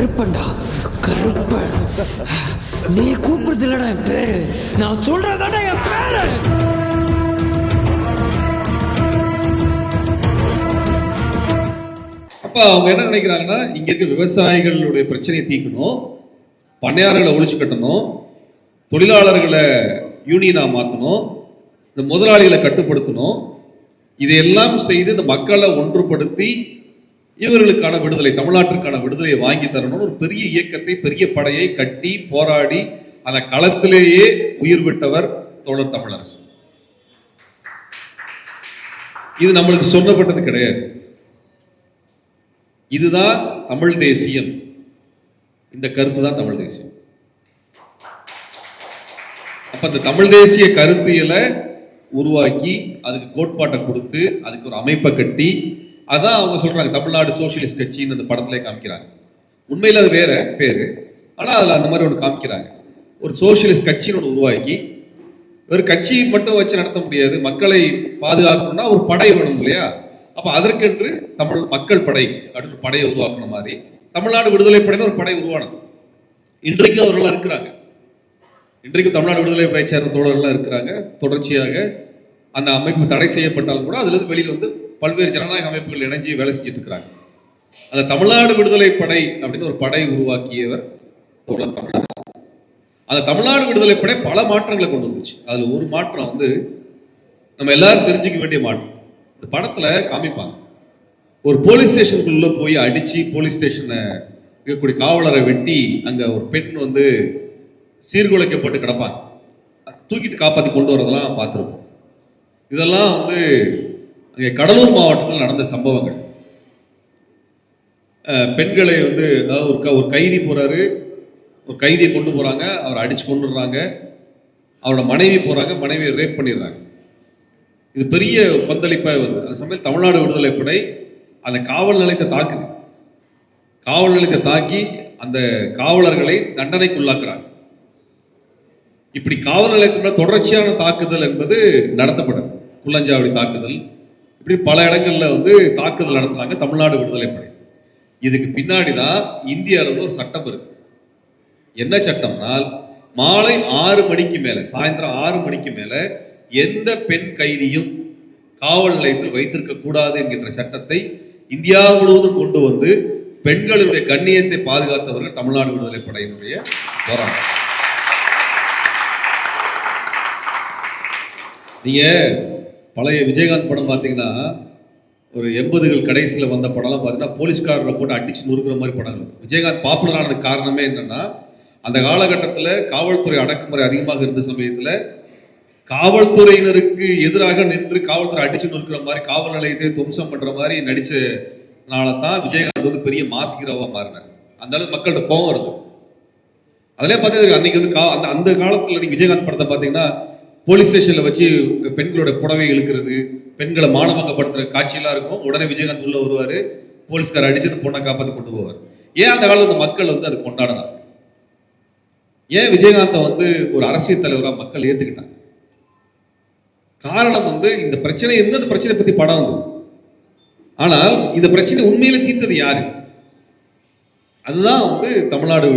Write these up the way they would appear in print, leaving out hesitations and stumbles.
கருப்பண்டா, கருப்பன். நீ கூப்பிடுறது இல்லடா என் பேரு, நான் சொல்றதாடா என் பேரு. அப்ப அவங்க என்ன நினைக்கிறாங்கன்னா, இங்க இருக்க விவசாயிகளுடைய பிரச்சனையை தீர்க்கணும், பண்ணையாளர்களை ஒழிச்சு கட்டணும், தொழிலாளர்களை யூனியனா மாற்றணும், இந்த முதலாளிகளை கட்டுப்படுத்தணும், இதையெல்லாம் செய்து இந்த மக்களை ஒன்றுபடுத்தி இவர்களுக்கான விடுதலை, தமிழ்நாட்டிற்கான விடுதலையை வாங்கி தரணும்னு ஒரு பெரிய இயக்கத்தை, பெரிய படையை கட்டி போராடி அந்த களத்திலேயே உயிர் விட்டவர் தோழர் தமிழரசு. இது நம்மளுக்கு சொல்லப்பட்டது கிடையாது. இதுதான் தமிழ் தேசியம். இந்த கருத்து தான் தமிழ் தேசியம். அப்ப இந்த தமிழ் தேசிய கருத்தியலை உருவாக்கி அதுக்கு கோட்பாட்டை கொடுத்து அதுக்கு ஒரு அமைப்பை கட்டி, அதான் அவங்க சொல்றாங்க தமிழ்நாடு சோசியலிஸ்ட் கட்சின்னு அந்த படத்திலே காமிக்கிறாங்க. உண்மையில் அது வேற பேரு, ஆனால் அதில் அந்த மாதிரி ஒன்று காமிக்கிறாங்க. ஒரு சோசியலிஸ்ட் கட்சின்னு ஒன்று உருவாக்கி, ஒரு கட்சி மட்டும் வச்சு நடத்த முடியாது, மக்களை பாதுகாக்கணும்னா ஒரு படை வேணும் இல்லையா? அப்ப அதற்கென்று தமிழ் மக்கள் படை அப்படின்னு படையை உருவாக்கணும் மாதிரி தமிழ்நாடு விடுதலை படைன்னு ஒரு படை உருவானது. இன்றைக்கு அவர்கள்லாம் இருக்கிறாங்க. இன்றைக்கும் தமிழ்நாடு விடுதலை படை சேர்ந்த தோழர்கள்லாம் இருக்கிறாங்க. தொடர்ச்சியாக அந்த அமைப்பு தடை செய்யப்பட்டாலும் கூட அதுல இருந்து வெளியில் வந்து பல்வேறு ஜனநாயக அமைப்புகள் இணைஞ்சு வேலை செஞ்சுட்டு இருக்கிறாங்க. அந்த தமிழ்நாடு விடுதலை படை அப்படின்னு ஒரு படை உருவாக்கியவர் தோழர் தமிழரசு. அந்த தமிழ்நாடு விடுதலை படை பல மாற்றங்களை கொண்டு வந்துச்சு. அதுல ஒரு மாற்றம் வந்து நம்ம எல்லாரும் தெரிஞ்சுக்க வேண்டிய மாற்றம். இந்த படத்துல காமிப்பாங்க, ஒரு போலீஸ் ஸ்டேஷனுக்குள்ள போய் அடிச்சு போலீஸ் ஸ்டேஷனை இருக்கக்கூடிய காவலரை வெட்டி அங்க ஒரு பெண் வந்து சீர்குலைக்கப்பட்டு கிடப்பாங்க, தூக்கிட்டு காப்பாற்றி கொண்டு வரதெல்லாம் பார்த்துருப்போம். இதெல்லாம் வந்து அங்கே கடலூர் மாவட்டத்தில் நடந்த சம்பவங்கள். பெண்களை வந்து அதாவது ஒரு கைதி போறாரு, ஒரு கைதியை கொண்டு போறாங்க, அவரை அடிச்சு கொண்டுடுறாங்க, அவரோட மனைவி போறாங்க, மனைவியை ரேப் பண்ணிடுறாங்க. இது பெரிய கொந்தளிப்பாக வருது. அந்த சமயம் தமிழ்நாடு விடுதலை படை அந்த காவல் நிலையத்தை தாக்குது. காவல் நிலையத்தை தாக்கி அந்த காவலர்களை தண்டனைக்குள்ளாக்குறாங்க. இப்படி காவல் நிலையத்தின் தொடர்ச்சியான தாக்குதல் என்பது நடத்தப்பட்டது. குள்ளஞ்சாவடி தாக்குதல், இப்படி பல இடங்கள்ல வந்து தாக்குதல் நடத்தினாங்க தமிழ்நாடு விடுதலை படை. இதுக்கு பின்னாடி தான் இந்திய அளவில் ஒரு சட்டம் இருக்கு. என்ன சட்டம்னால், மாலை 6 மணிக்கு மேல, சாயந்தரம் 6 மணிக்கு மேல எந்த பெண் கைதியும் காவல் நிலையத்தில் வைத்திருக்க கூடாது என்கின்ற சட்டத்தை இந்தியா முழுவதும் கொண்டு வந்து பெண்களுடைய கண்ணியத்தை பாதுகாத்தவர்கள் தமிழ்நாடு விடுதலை படையினுடைய போராட்டம். நீங்க பழைய விஜயகாந்த் படம் பார்த்தீங்கன்னா, ஒரு 80கள் கடைசியில் வந்த படம்லாம் பார்த்தீங்கன்னா போலீஸ்காரரை போட்டு அடிச்சு நொறுக்கிற மாதிரி படங்கள். விஜயகாந்த் பாப்புலர் ஆனதுக்கு காரணமே என்னன்னா, அந்த காலகட்டத்தில் காவல்துறை அடக்குமுறை அதிகமாக இருந்த சமயத்தில் காவல்துறையினருக்கு எதிராக நின்று காவல்துறை அடிச்சு நொறுக்கிற மாதிரி, காவல் நிலையத்தை துவம்சம் பண்ற மாதிரி நடிச்சனால தான் விஜயகாந்த் வந்து பெரிய மாஸ் ஹீரோவா மாறினார். அந்த அளவுக்கு மக்கள்கிட்ட கோவம் வருது. அதிலே பார்த்தீங்கன்னா அன்னைக்கு வந்து அந்த காலத்தில் நீங்க விஜயகாந்த் படத்தை பார்த்தீங்கன்னா போலீஸ் ஸ்டேஷன்ல வச்சு பெண்களோட புடவை இழுக்கிறது, பெண்களை மானபங்கப்படுத்துற காட்சியெல்லாம் இருக்கும். உடனே விஜயகாந்த் உள்ள வருவாரு, போலீஸ்கார அடிச்சு பொண்ணை காப்பாற்றி கொண்டு போவார். ஏன் அந்த காலத்து மக்கள் வந்து அது கொண்டாடினாங்க? ஏன் விஜயகாந்தை வந்து ஒரு அரசியல் தலைவராக மக்கள் ஏத்துக்கிட்டாங்க? காரணம் வந்து இந்த பிரச்சனை இருந்து அந்த பிரச்சனை பத்தி படம் வந்தது. ஆனால் இந்த பிரச்சனை உண்மையில தீர்த்தது யாரு? அதுதான் வந்து தமிழ்நாடு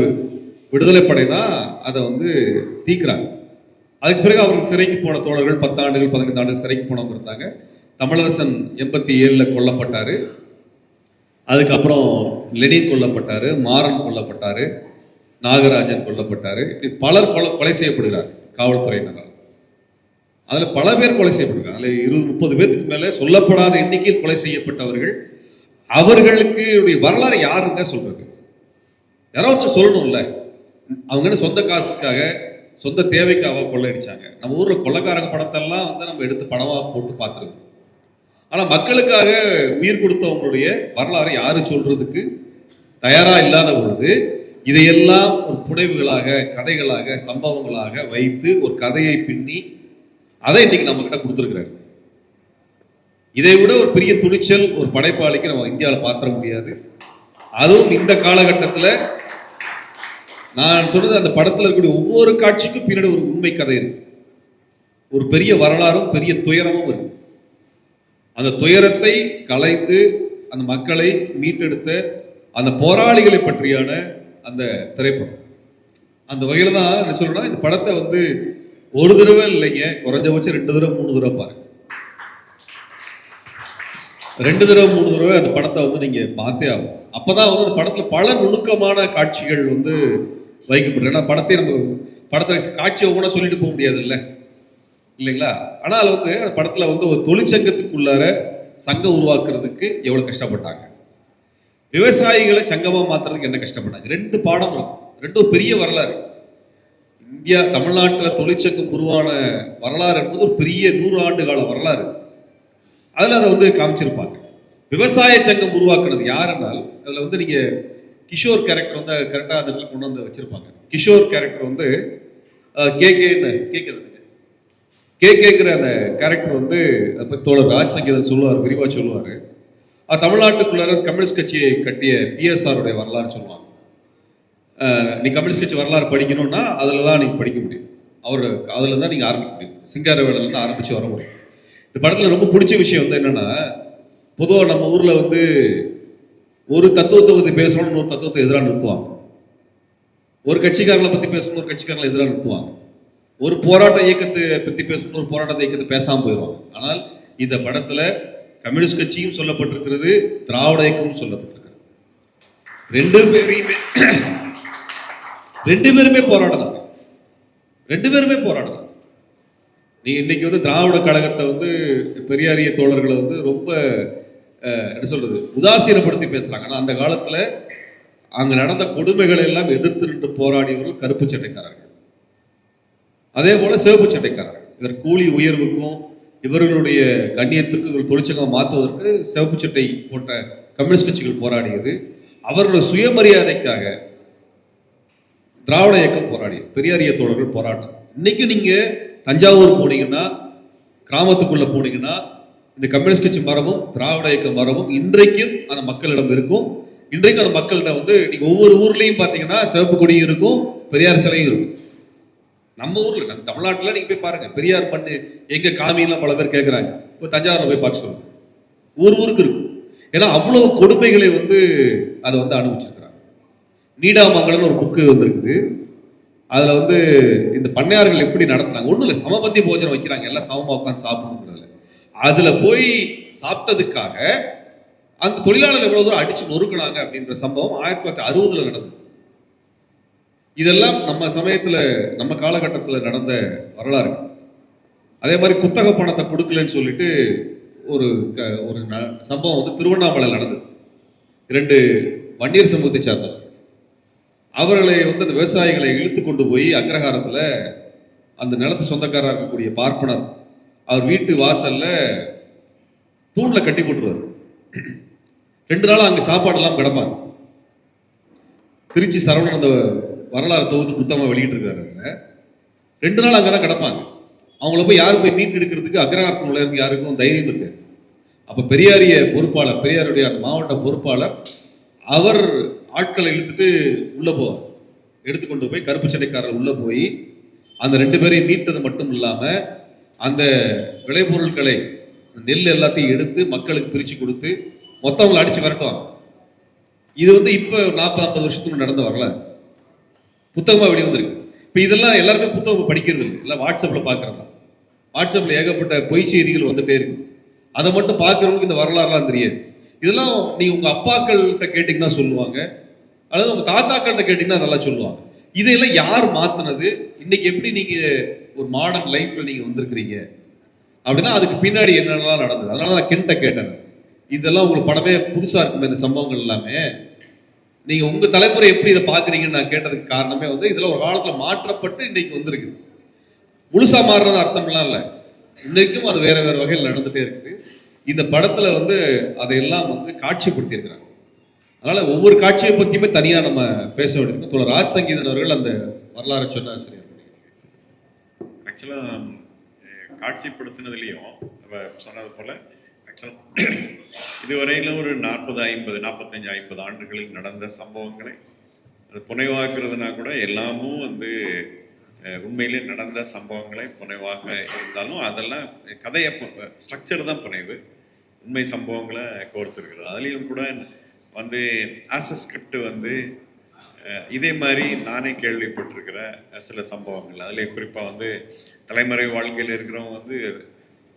விடுதலை படை தான் அதை வந்து தீர்க்கிறாங்க. அதுக்கு பிறகு அவர்கள் சிறைக்கு போன தோழர்கள் 10 ஆண்டுகள் 15 ஆண்டுகள் சிறைக்கு போனவங்க இருந்தாங்க. தமிழரசன் 87ல் கொல்லப்பட்டாரு. அதுக்கப்புறம் லெனின் கொல்லப்பட்டாரு, மாறன் கொல்லப்பட்டாரு, நாகராஜன் கொல்லப்பட்டாரு. பலர் கொலை செய்யப்படுகிறார் காவல்துறையினரால். அதுல பல பேர் கொலை செய்யப்படுகிறார். அதுல 20-30 பேருக்கு மேல சொல்லப்படாத எண்ணிக்கையில் கொலை செய்யப்பட்டவர்கள். அவர்களுக்கு வரலாறு யாருங்க சொல்றது? யாரோ ஒருத்தர் சொல்லணும்ல. அவங்க என்ன சொந்த காசுக்காக சொந்த தேவைக்காக கொள்ளையடிச்சாங்க? நம்ம ஊர்ல கொள்ளைக்காரங்க படத்தெல்லாம் வந்து நம்ம எடுத்து படமா போட்டு பார்த்துருக்கோம். ஆனா மக்களுக்காக உயிர் கொடுத்தவங்களுடைய வரலாறு யாரு சொல்றதுக்கு தயாரா இல்லாத பொழுது இதையெல்லாம் ஒரு புனைவுகளாக, கதைகளாக, சம்பவங்களாக வைத்து ஒரு கதையை பின்னி அதை இன்னைக்கு நம்ம கிட்ட கொடுத்துருக்கிறாரு. இதை விட ஒரு பெரிய துணிச்சல் ஒரு படைப்பாளிக்கு நம்ம இந்தியாவில் பார்த்துட முடியாது. அதுவும் இந்த காலகட்டத்தில் நான் சொல்றது, அந்த படத்தில் இருக்கக்கூடிய ஒவ்வொரு காட்சிக்கும் பின்னாடி ஒரு உண்மை கதை இருக்கு. ஒரு பெரிய வரலாறும் பெரிய துயரமும் இருக்கு. அந்த துயரத்தை கலைந்து அந்த மக்களை மீட்டெடுத்த அந்த போராளிகளை பற்றியான அந்த திரைப்படம். அந்த வகையில தான் என்ன சொல்றேன்னா, இந்த படத்தை வந்து ஒரு தடவை இல்லைங்க, குறைஞ்சபட்சம் 2 தடவை 3 தடவை பாருங்க. 2 தடவை 3 தடவை அந்த படத்தை வந்து நீங்க பார்த்தே ஆகும். அப்பதான் வந்து அந்த படத்துல பல நுணுக்கமான காட்சிகள் வந்து வைக்கப்படும். ஏன்னா படத்தை காட்சி ஒவ்வொன்றா சொல்லிட்டு போக முடியாது இல்லைங்களா? ஆனால் வந்து அந்த படத்துல வந்து ஒரு தொழிற்சங்கத்துக்குள்ளார சங்கம் உருவாக்குறதுக்கு எவ்வளவு கஷ்டப்பட்டாங்க, விவசாயிகளை சங்கமா மாத்துறதுக்கு என்ன கஷ்டப்பட்டாங்க. 2 பாடம் இருக்கும். 2 பெரிய வரலாறு. இந்தியா தமிழ்நாட்டில் தொழிற்சங்கம் உருவான வரலாறு என்பது ஒரு பெரிய 100 ஆண்டு கால வரலாறு. அதுல அதை வந்து காமிச்சிருப்பாங்க. விவசாய சங்கம் உருவாக்குனது யாருன்னால், அதுல வந்து நீங்க கிஷோர் கேரக்டர் வந்து கரெக்டா அந்த இடத்துல கொண்டு வந்து வச்சிருப்பாங்க. கிஷோர் கேரக்டர் வந்து கேங்கிற அந்த கேரக்டர் வந்து தோழர் ராஜ் சங்கீதன் சொல்லுவார், விரிவா சொல்லுவாரு. தமிழ்நாட்டுக்குள்ளார கம்யூனிஸ்ட் கட்சியை கட்டிய பிஎஸ்ஆர் உடைய வரலாறு சொல்லுவாங்க. நீ கம்யூனிஸ்ட் கட்சி வரலாறு படிக்கணும்னா அதுல தான் நீங்க படிக்க முடியும். அதுல தான் நீங்க ஆரம்பிக்க முடியும். சிங்காரவேலல இருந்து ஆரம்பிச்சு வர முடியும். இந்த படத்துல ரொம்ப பிடிச்ச விஷயம் வந்து என்னன்னா, பொதுவாக நம்ம ஊர்ல வந்து ஒரு தத்துவத்தை பத்தி பேசணும்னு ஒரு தத்துவத்தை எதிராக நிறுத்துவாங்க. ஒரு கட்சிக்காரங்களை பத்தி பேசணும், ஒரு கட்சிக்காரங்களை எதிராக நிறுத்துவாங்க. ஒரு போராட்ட இயக்கத்தை பத்தி பேசணும், ஒரு போராட்ட இயக்கத்தை பேசாம போயிடுவாங்க. ஆனால் இந்த படத்துல கம்யூனிஸ்ட் கட்சியும் சொல்லப்பட்டிருக்கிறது, திராவிட இயக்கமும் சொல்லப்பட்டிருக்கிறது. ரெண்டு பேருமே போராடுறாங்க. நீ இன்னைக்கு வந்து திராவிட கழகத்தை வந்து பெரியாரிய தோழர்களை வந்து ரொம்ப என்ன சொல்றது உதாசீனப்படுத்தி பேசுறாங்க. ஆனா அந்த காலத்துல அங்க நடந்த கொடுமைகளை எல்லாம் எதிர்த்து நின்று போராடியவர்கள் கருப்பு சட்டைக்காரர்கள், அதே போல சிவப்பு சட்டைக்காரர்கள். இவர் கூலி உயர்வுக்கும் இவர்களுடைய கண்ணியத்திற்கும் இவர் தொழிற்சங்கம் மாற்றுவதற்கு சிவப்பு சட்டை போட்ட கம்யூனிஸ்ட் கட்சிகள் போராடியது. அவர்களுடைய சுயமரியாதைக்காக திராவிட இயக்கம் போராடியது, பெரியாரிய தோழர்கள் போராட்டம். இன்னைக்கு நீங்க தஞ்சாவூர் போனீங்கன்னா, கிராமத்துக்குள்ள போனீங்கன்னா, இந்த கம்யூனிஸ்ட் கட்சி மரபும் திராவிட இயக்க மரபும் இன்றைக்கும் அந்த மக்களிடம் இருக்கும். இன்றைக்கும் அந்த மக்கள்கிட்ட வந்து நீங்க ஒவ்வொரு ஊர்லயும் பாத்தீங்கன்னா சிவப்பு கொடியும் இருக்கும், பெரியார் சிலையும் இருக்கும். நம்ம ஊர்ல, நம்ம தமிழ்நாட்டுல நீங்க போய் பாருங்க, பெரியார் பண்ணு எங்க காமியெல்லாம் பல பேர் கேட்கிறாங்க. இப்போ தஞ்சாவூர்ல போய் பார்க்க சொல்லுங்க, ஊருக்கு இருக்கும். ஏன்னா அவ்வளவு கொடுமைகளை வந்து அதை வந்து அனுபவிச்சிருக்கிறாங்க. நீடாமங்கலம்னு ஒரு புக்கு வந்திருக்குது. அதுல வந்து இந்த பண்ணையார்கள் எப்படி நடத்துறாங்க, ஒண்ணும் இல்லை, சமபந்தி போஜனம் வைக்கிறாங்க, எல்லாம் சமமா உட்காந்து சாப்பிடணுங்கிறதுல. அதுல போய் சாப்பிட்டதுக்காக அந்த தொழிலாளர்கள் எவ்வளவு தூரம் அடிச்சு நொறுக்குனாங்க அப்படின்ற சம்பவம் 1960 நடந்தது. இதெல்லாம் நம்ம சமயத்துல, நம்ம காலகட்டத்துல நடந்த வரலாறு. அதே மாதிரி குத்தக பணத்தை கொடுக்கலன்னு சொல்லிட்டு ஒரு சம்பவம் வந்து திருவண்ணாமலை நடந்தது. 2 வன்னியர் சமூகத்தை சார்ந்தவர் அவர்களை வந்து அந்த விவசாயிகளை இழுத்து கொண்டு போய் அக்ரஹாரத்துல அந்த நிலத்து சொந்தக்காரராக இருக்கக்கூடிய பார்ப்பனர் அவர் வீட்டு வாசல்ல தூண்ல கட்டி போட்டுருவார். 2 நாள் அங்க சாப்பாடு எல்லாம் கிடப்பாங்க. திருச்சி சரவணன் அந்த வரலாறு தொகுத்து புத்தகமா வெளியிட்டு இருக்காரு. 2 நாள் அங்கதான் கிடப்பாங்க. அவங்கள போய் யாரும் போய் மீட்டு எடுக்கிறதுக்கு அக்ரஹாரத்தில் உள்ள யாருக்கும் தைரியம் இருக்காது. அப்ப பெரியாரிய பொறுப்பாளர், பெரியாருடைய அந்த மாவட்ட பொறுப்பாளர், அவர் ஆட்களை இழுத்துட்டு உள்ள போவார். எடுத்துக்கொண்டு போய் கருப்பு சட்டைக்காரர் உள்ள போய் அந்த 2 பேரையும் மீட்டது மட்டும் இல்லாம அந்த விளைபொருட்களை, நெல் எல்லாத்தையும் எடுத்து மக்களுக்கு பிரிச்சு கொடுத்து மொத்தவங்களை அடிச்சு விரட்டுவாங்க. இது வந்து இப்ப 40-50 வருஷத்துக்கு நடந்த வரலாறு, புத்தகமா வெளிவந்திருக்கு. இப்ப இதெல்லாம் எல்லாருமே புத்தகம் படிக்கிறது இல்லை, எல்லாம் வாட்ஸ்அப்ல பாக்குறதா. வாட்ஸ்அப்ல ஏகப்பட்ட பொய் செய்திகள் வந்துட்டே இருக்கு. அதை மட்டும் பாக்குறவங்களுக்கு இந்த வரலாறுலாம் தெரியாது. இதெல்லாம் நீங்க உங்க அப்பாக்கள்கிட்ட கேட்டீங்கன்னா சொல்லுவாங்க, அல்லது உங்க தாத்தாக்கள்கிட்ட கேட்டீங்கன்னா அதெல்லாம் சொல்லுவாங்க. இதையெல்லாம் யார் மாத்தினது, இன்னைக்கு எப்படி நீங்க ஒரு மாடர்ன் லைஃப்ல நீங்க வந்திருக்கிறீங்க அப்படின்னா அதுக்கு பின்னாடி என்னென்னலாம் நடந்தது. அதனால நான் கென்ட்ட கேட்டேன், இதெல்லாம் உங்களுக்கு படமே புதுசா இருக்குமே இந்த சம்பவங்கள் எல்லாமே, நீங்க உங்க தலைமுறை எப்படி இதை பாக்குறீங்கன்னு நான் கேட்டதுக்கு காரணமே வந்து இதுல ஒரு காலத்துல மாற்றப்பட்டு இன்னைக்கு வந்திருக்கு. முழுசா மாறுறது அர்த்தம்லாம் இல்லை, இன்னைக்கும் அது வேற வேற வகையில் நடந்துட்டே இருக்குது. இந்த படத்துல வந்து அதையெல்லாம் வந்து காட்சிப்படுத்தி இருக்கிறாங்க. அதனால ஒவ்வொரு காட்சியை பத்தியுமே தனியா நம்ம பேச வேண்டியிருக்கும். தோழர் ராஜ் சங்கீதன் அவர்கள் அந்த வரலாறு சொன்னார். சரி, ஆக்சுவலா காட்சிப்படுத்தினதுலையும் சொன்னது போல ஆக்சுவலா இதுவரையிலும் ஒரு 45 ஆண்டுகளில் நடந்த சம்பவங்களை அது புனைவாக்குறதுனா கூட எல்லாமும் வந்து உண்மையிலே நடந்த சம்பவங்களை புனைவாக இருந்தாலும் அதெல்லாம் கதையை ஸ்ட்ரக்சர் தான் புனைவு, உண்மை சம்பவங்களை கோர்த்துருக்கிறது. அதுலேயும் கூட வந்து ஆஸ் அ ஸ்கிரிப்ட் வந்து இதே மாதிரி நானே கேள்விப்பட்டிருக்கிற சில சம்பவங்கள். அதில் குறிப்பாக வந்து தலைமுறை வாழ்க்கையில் இருக்கிறவங்க வந்து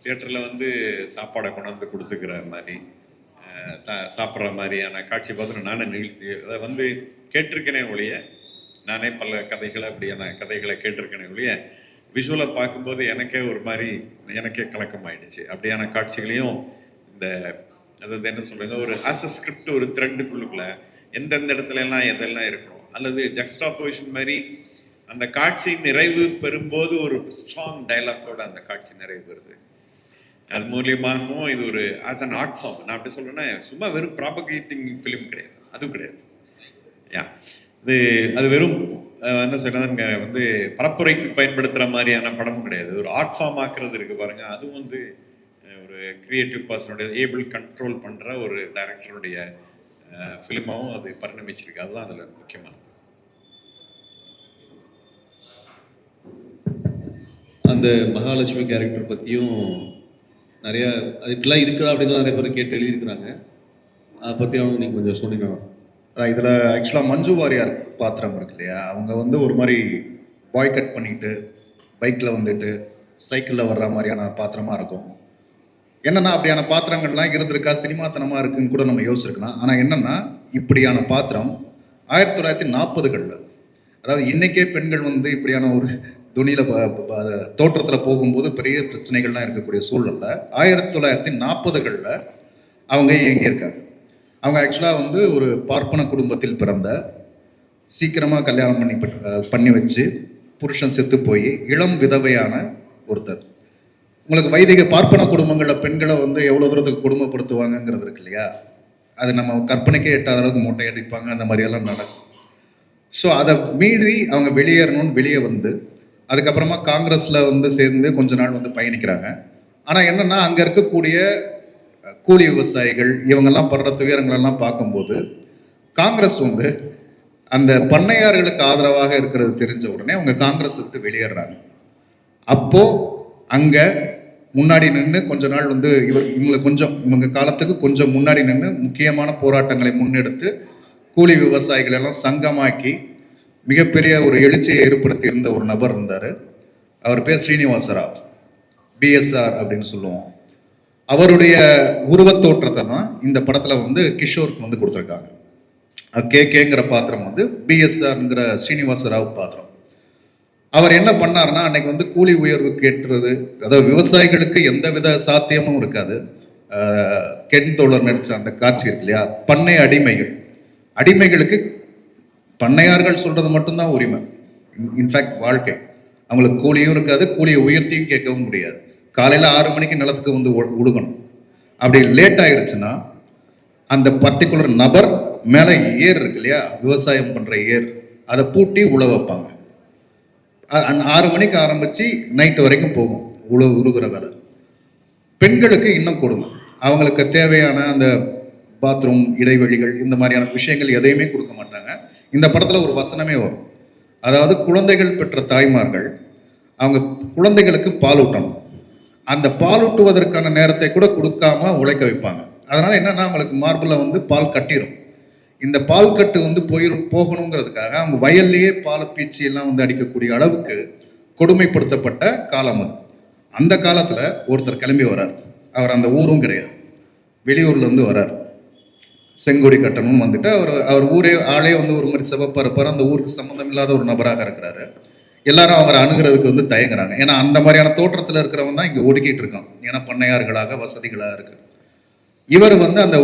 தியேட்டரில் வந்து சாப்பாடை கொண்டாந்து கொடுத்துக்கிற மாதிரி சாப்பிட்ற மாதிரியான காட்சி பார்த்து நானே நிகழ்ச்சி அதை வந்து கேட்டிருக்கேனே ஒழிய, நானே பல கதைகளை அப்படியான கதைகளை கேட்டிருக்கேனே ஒழிய, விஷுவலாக பார்க்கும்போது எனக்கே ஒரு மாதிரி எனக்கே கலக்கம் ஆயிடுச்சு. அப்படியான காட்சிகளையும் இந்த அதாவது என்ன சொல்றது, ஒரு ஆஸ் அ ஸ்கிரிப்ட் ஒரு த்ரெட்டுக்குள்ளுக்குள்ள எந்தெந்த இடத்துல எல்லாம் எதெல்லாம் இருக்கணும், அல்லது ஜக்ஸ்டாபோசிஷன் மாதிரி அந்த காட்சி நிறைவு பெறும்போது ஒரு ஸ்ட்ராங் டைலாக்கோட அந்த காட்சி நிறைவு பெறுது. அது மூலியமாகவும் இது ஒரு ஆஸ் அன் ஆர்ட் ஃபார்ம். நான் அப்படி சொல்றேன்னா சும்மா வெறும் ப்ராபகேட்டிங் ஃபிலிம் கிடையாது, அதுவும் கிடையாது. அது வெறும் என்ன சொல்றதுங்க வந்து பரப்புரைக்கு பயன்படுத்துற மாதிரியான படமும் கிடையாது. ஒரு ஆர்ட் ஃபார்ம் ஆக்குறது இருக்கு பாருங்க, அதுவும் வந்து ஒரு கிரியேட்டிவ் பர்சனுடைய ஏபிள் கண்ட்ரோல் பண்ற ஒரு டைரக்டருடைய ஃபிலிமாவும் அது பரிணமிச்சிருக்கு. அதுதான் அதுல முக்கியமானது. அந்த மகாலட்சுமி கேரக்டர் பற்றியும் நிறைய அதுக்கெல்லாம் இருக்குதா அப்படின்னு நிறைய பேர் கேட்டு எழுதியிருக்கிறாங்க. அதை பற்றியும் நீங்கள் கொஞ்சம் சொன்னீங்க. இதில் ஆக்சுவலாக மஞ்சு வாரியார் பாத்திரம் இருக்கு இல்லையா, அவங்க வந்து ஒரு மாதிரி பாய் கட் பண்ணிட்டு பைக்கில் வந்துட்டு சைக்கிளில் வர்ற மாதிரியான பாத்திரமாக இருக்கும். என்னென்னா அப்படியான பாத்திரங்கள்லாம் இருந்திருக்கா, சினிமாத்தனமாக இருக்குன்னு கூட நம்ம யோசிச்சிருக்கலாம். ஆனால் என்னென்னா இப்படியான பாத்திரம் 1940களில், அதாவது இன்றைக்கே பெண்கள் வந்து இப்படியான ஒரு துணியில் தோற்றத்தில் போகும்போது பெரிய பிரச்சனைகள்லாம் இருக்கக்கூடிய சூழலில் 1940களில் அவங்க இயங்கியிருக்காங்க. அவங்க ஆக்சுவலாக வந்து ஒரு பார்ப்பன குடும்பத்தில் பிறந்த, சீக்கிரமாக கல்யாணம் பண்ணி வச்சு புருஷன் செத்து போய் இளம் விதவையான ஒருத்தர். உங்களுக்கு வைதிக பார்ப்பன குடும்பங்களில் பெண்களை வந்து எவ்வளோ தூரத்துக்கு கொடுமைப்படுத்துவாங்கங்கிறது இருக்கு இல்லையா, அது நம்ம கற்பனைக்கே எட்டாத அளவுக்கு மூட்டை அடிப்பாங்க, அந்த மாதிரியெல்லாம் நடக்கும். ஸோ அதை மீறி அவங்க வெளியேறணும்னு வெளியே வந்து அதுக்கப்புறமா காங்கிரஸில் வந்து சேர்ந்து கொஞ்ச நாள் வந்து பயணிக்கிறாங்க. ஆனால் என்னென்னா அங்கே இருக்கக்கூடிய கூலி விவசாயிகள் இவங்கெல்லாம் படுற துயரங்களெல்லாம் பார்க்கும்போது காங்கிரஸ் வந்து அந்த பண்ணையார்களுக்கு ஆதரவாக இருக்கிறது தெரிஞ்ச உடனே அவங்க காங்கிரஸ் விட்டு வெளியேறாங்க. அப்போது அங்கே முன்னாடி நின்று கொஞ்ச நாள் வந்து இவங்க காலத்துக்கு கொஞ்சம் முன்னாடி நின்று முக்கியமான போராட்டங்களை முன்னெடுத்து கூலி விவசாயிகள் எல்லாம் சங்கமாக்கி மிகப்பெரிய ஒரு எழுச்சியை ஏற்படுத்தி இருந்த ஒரு நபர் இருந்தார். அவர் பேர் ஸ்ரீனிவாசராவ், பிஎஸ்ஆர் அப்படின்னு சொல்லுவோம். அவருடைய உருவத்தோற்றத்தை தான் இந்த படத்தில் வந்து கிஷோருக்கு வந்து கொடுத்துருக்காங்க. கேங்கிற பாத்திரம் வந்து பிஎஸ்ஆர்ங்கிற ஸ்ரீனிவாசராவ் பாத்திரம். அவர் என்ன பண்ணார்னா, அன்னைக்கு வந்து கூலி உயர்வு கேட்டுறது, அதாவது விவசாயிகளுக்கு எந்த வித சாத்தியமும் இருக்காது. கென் தோழர் நடித்த அந்த காட்சி இருக்கு இல்லையா, பண்ணை அடிமைகளுக்கு பண்ணையார்கள் சொல்றது மட்டும்தான் உரிமை. இன்ஃபேக்ட் வாழ்க்கை அவங்களுக்கு கூலியும் இருக்காது, கூலியை உயர்த்தியும் கேட்கவும் முடியாது. காலையில் 6 மணிக்கு நிலத்துக்கு வந்து உழுகணும். அப்படி லேட் ஆயிருச்சுன்னா அந்த பர்டிகுலர் நபர் மேலே ஏர் இருக்கு இல்லையா, விவசாயம் பண்ணுற ஏர், அதை பூட்டி உழ வைப்பாங்க. 6 மணிக்கு ஆரம்பித்து நைட்டு வரைக்கும் போகும் உழுகிற வேலை. பெண்களுக்கு இன்னும் கொடுமை. அவங்களுக்கு தேவையான அந்த பாத்ரூம் இடைவெளிகள் இந்த மாதிரியான விஷயங்கள் எதையுமே கொடுக்க மாட்டாங்க. இந்த படத்தில் ஒரு வசனமே வரும், அதாவது குழந்தைகள் பெற்ற தாய்மார்கள் அவங்க குழந்தைகளுக்கு பால் ஊட்டணும், அந்த பால் ஊட்டுவதற்கான நேரத்தை கூட கொடுக்காம உழைக்க வைப்பாங்க. அதனால என்னன்னா அவங்களுக்கு மார்பில் வந்து பால் கட்டிடும். இந்த பால் கட்டு வந்து போகணுங்கிறதுக்காக அவங்க வயல்லையே பாலை பீச்சி எல்லாம் வந்து அடிக்கக்கூடிய அளவுக்கு கொடுமைப்படுத்தப்பட்ட காலம் அது. அந்த காலத்தில் ஒருத்தர் கிளம்பி வர்றார். அவர் அந்த ஊரும் கிடையாது, வெளியூர்ல இருந்து வர்றார். செங்கொடி கட்டணும்னு வந்துட்டு அவர் ஆளே வந்து ஒரு மாதிரி சிவப்பாக இருப்பார். அந்த ஊருக்கு சம்மந்தம் இல்லாத ஒரு நபராக இருக்கிறாரு. எல்லாரும் அவரை அணுகிறதுக்கு வந்து தயங்குறாங்க. ஏன்னா அந்த மாதிரியான தோற்றத்தில் இருக்கிறவன் தான் இங்கே ஒடுக்கிட்டு இருக்கான். ஏன்னா பண்ணையார்களாக வசதிகளாக இருக்கு. இவர் வந்து அந்த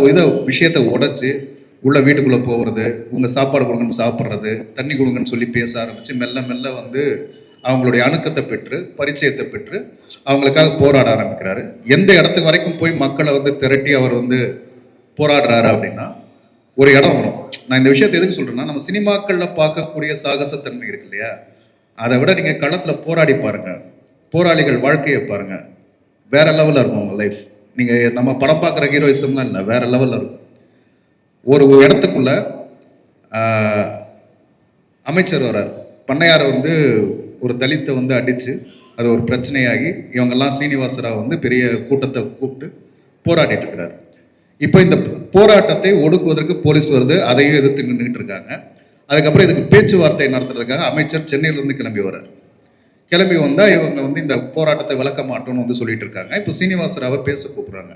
விஷயத்தை உடைச்சு உள்ள வீட்டுக்குள்ளே போகிறது, உங்கள் சாப்பாடு கொடுங்கன்னு சாப்பிட்றது, தண்ணி கொடுங்கன்னு சொல்லி பேச ஆரம்பித்து மெல்ல மெல்ல வந்து அவங்களுடைய அணுக்கத்தை பெற்று பரிச்சயத்தை பெற்று அவங்களுக்காக போராட ஆரம்பிக்கிறாரு. எந்த இடத்துக்கு வரைக்கும் போய் மக்களை வந்து திரட்டி அவர் வந்து போராடுறாரு அப்படின்னா ஒரு இடம் வரும். நான் இந்த விஷயத்தை எதுக்கு சொல்றேன்னா, நம்ம சினிமாக்களில் பார்க்கக்கூடிய சாகசத்தன்மை இருக்கு இல்லையா, அதை விட நீங்கள் களத்தில் போராடி பாருங்க, போராளிகள் வாழ்க்கையை பாருங்க, வேற லெவலில் இருக்கும் உங்கள் லைஃப். நீங்கள் நம்ம படம் பார்க்குற ஹீரோயிசம்லாம் இல்லை, வேற லெவலில் இருக்கும். ஒரு இடத்துக்குள்ள அமைச்சர் வர்றார். பண்ணையாரை வந்து ஒரு தலித்தை வந்து அடித்து அது ஒரு பிரச்சனையாகி இவங்கெல்லாம் சீனிவாசராவ் வந்து பெரிய கூட்டத்தை கூப்பிட்டு போராடிட்டு இருக்கிறார். இப்போ இந்த போராட்டத்தை ஒடுக்குவதற்கு போலீஸ் வருது, அதையும் எதிர்த்து நின்றுட்டு இருக்காங்க. அதுக்கப்புறம் இதுக்கு பேச்சுவார்த்தை நடத்துறதுக்காக அமைச்சர் சென்னையிலிருந்து கிளம்பி வர்றார். கிளம்பி வந்தால் இவங்க வந்து இந்த போராட்டத்தை விளக்க மாட்டோம்னு வந்து சொல்லிட்டு இருக்காங்க. இப்போ சீனிவாசராவை பேச கூப்பிடுறாங்க.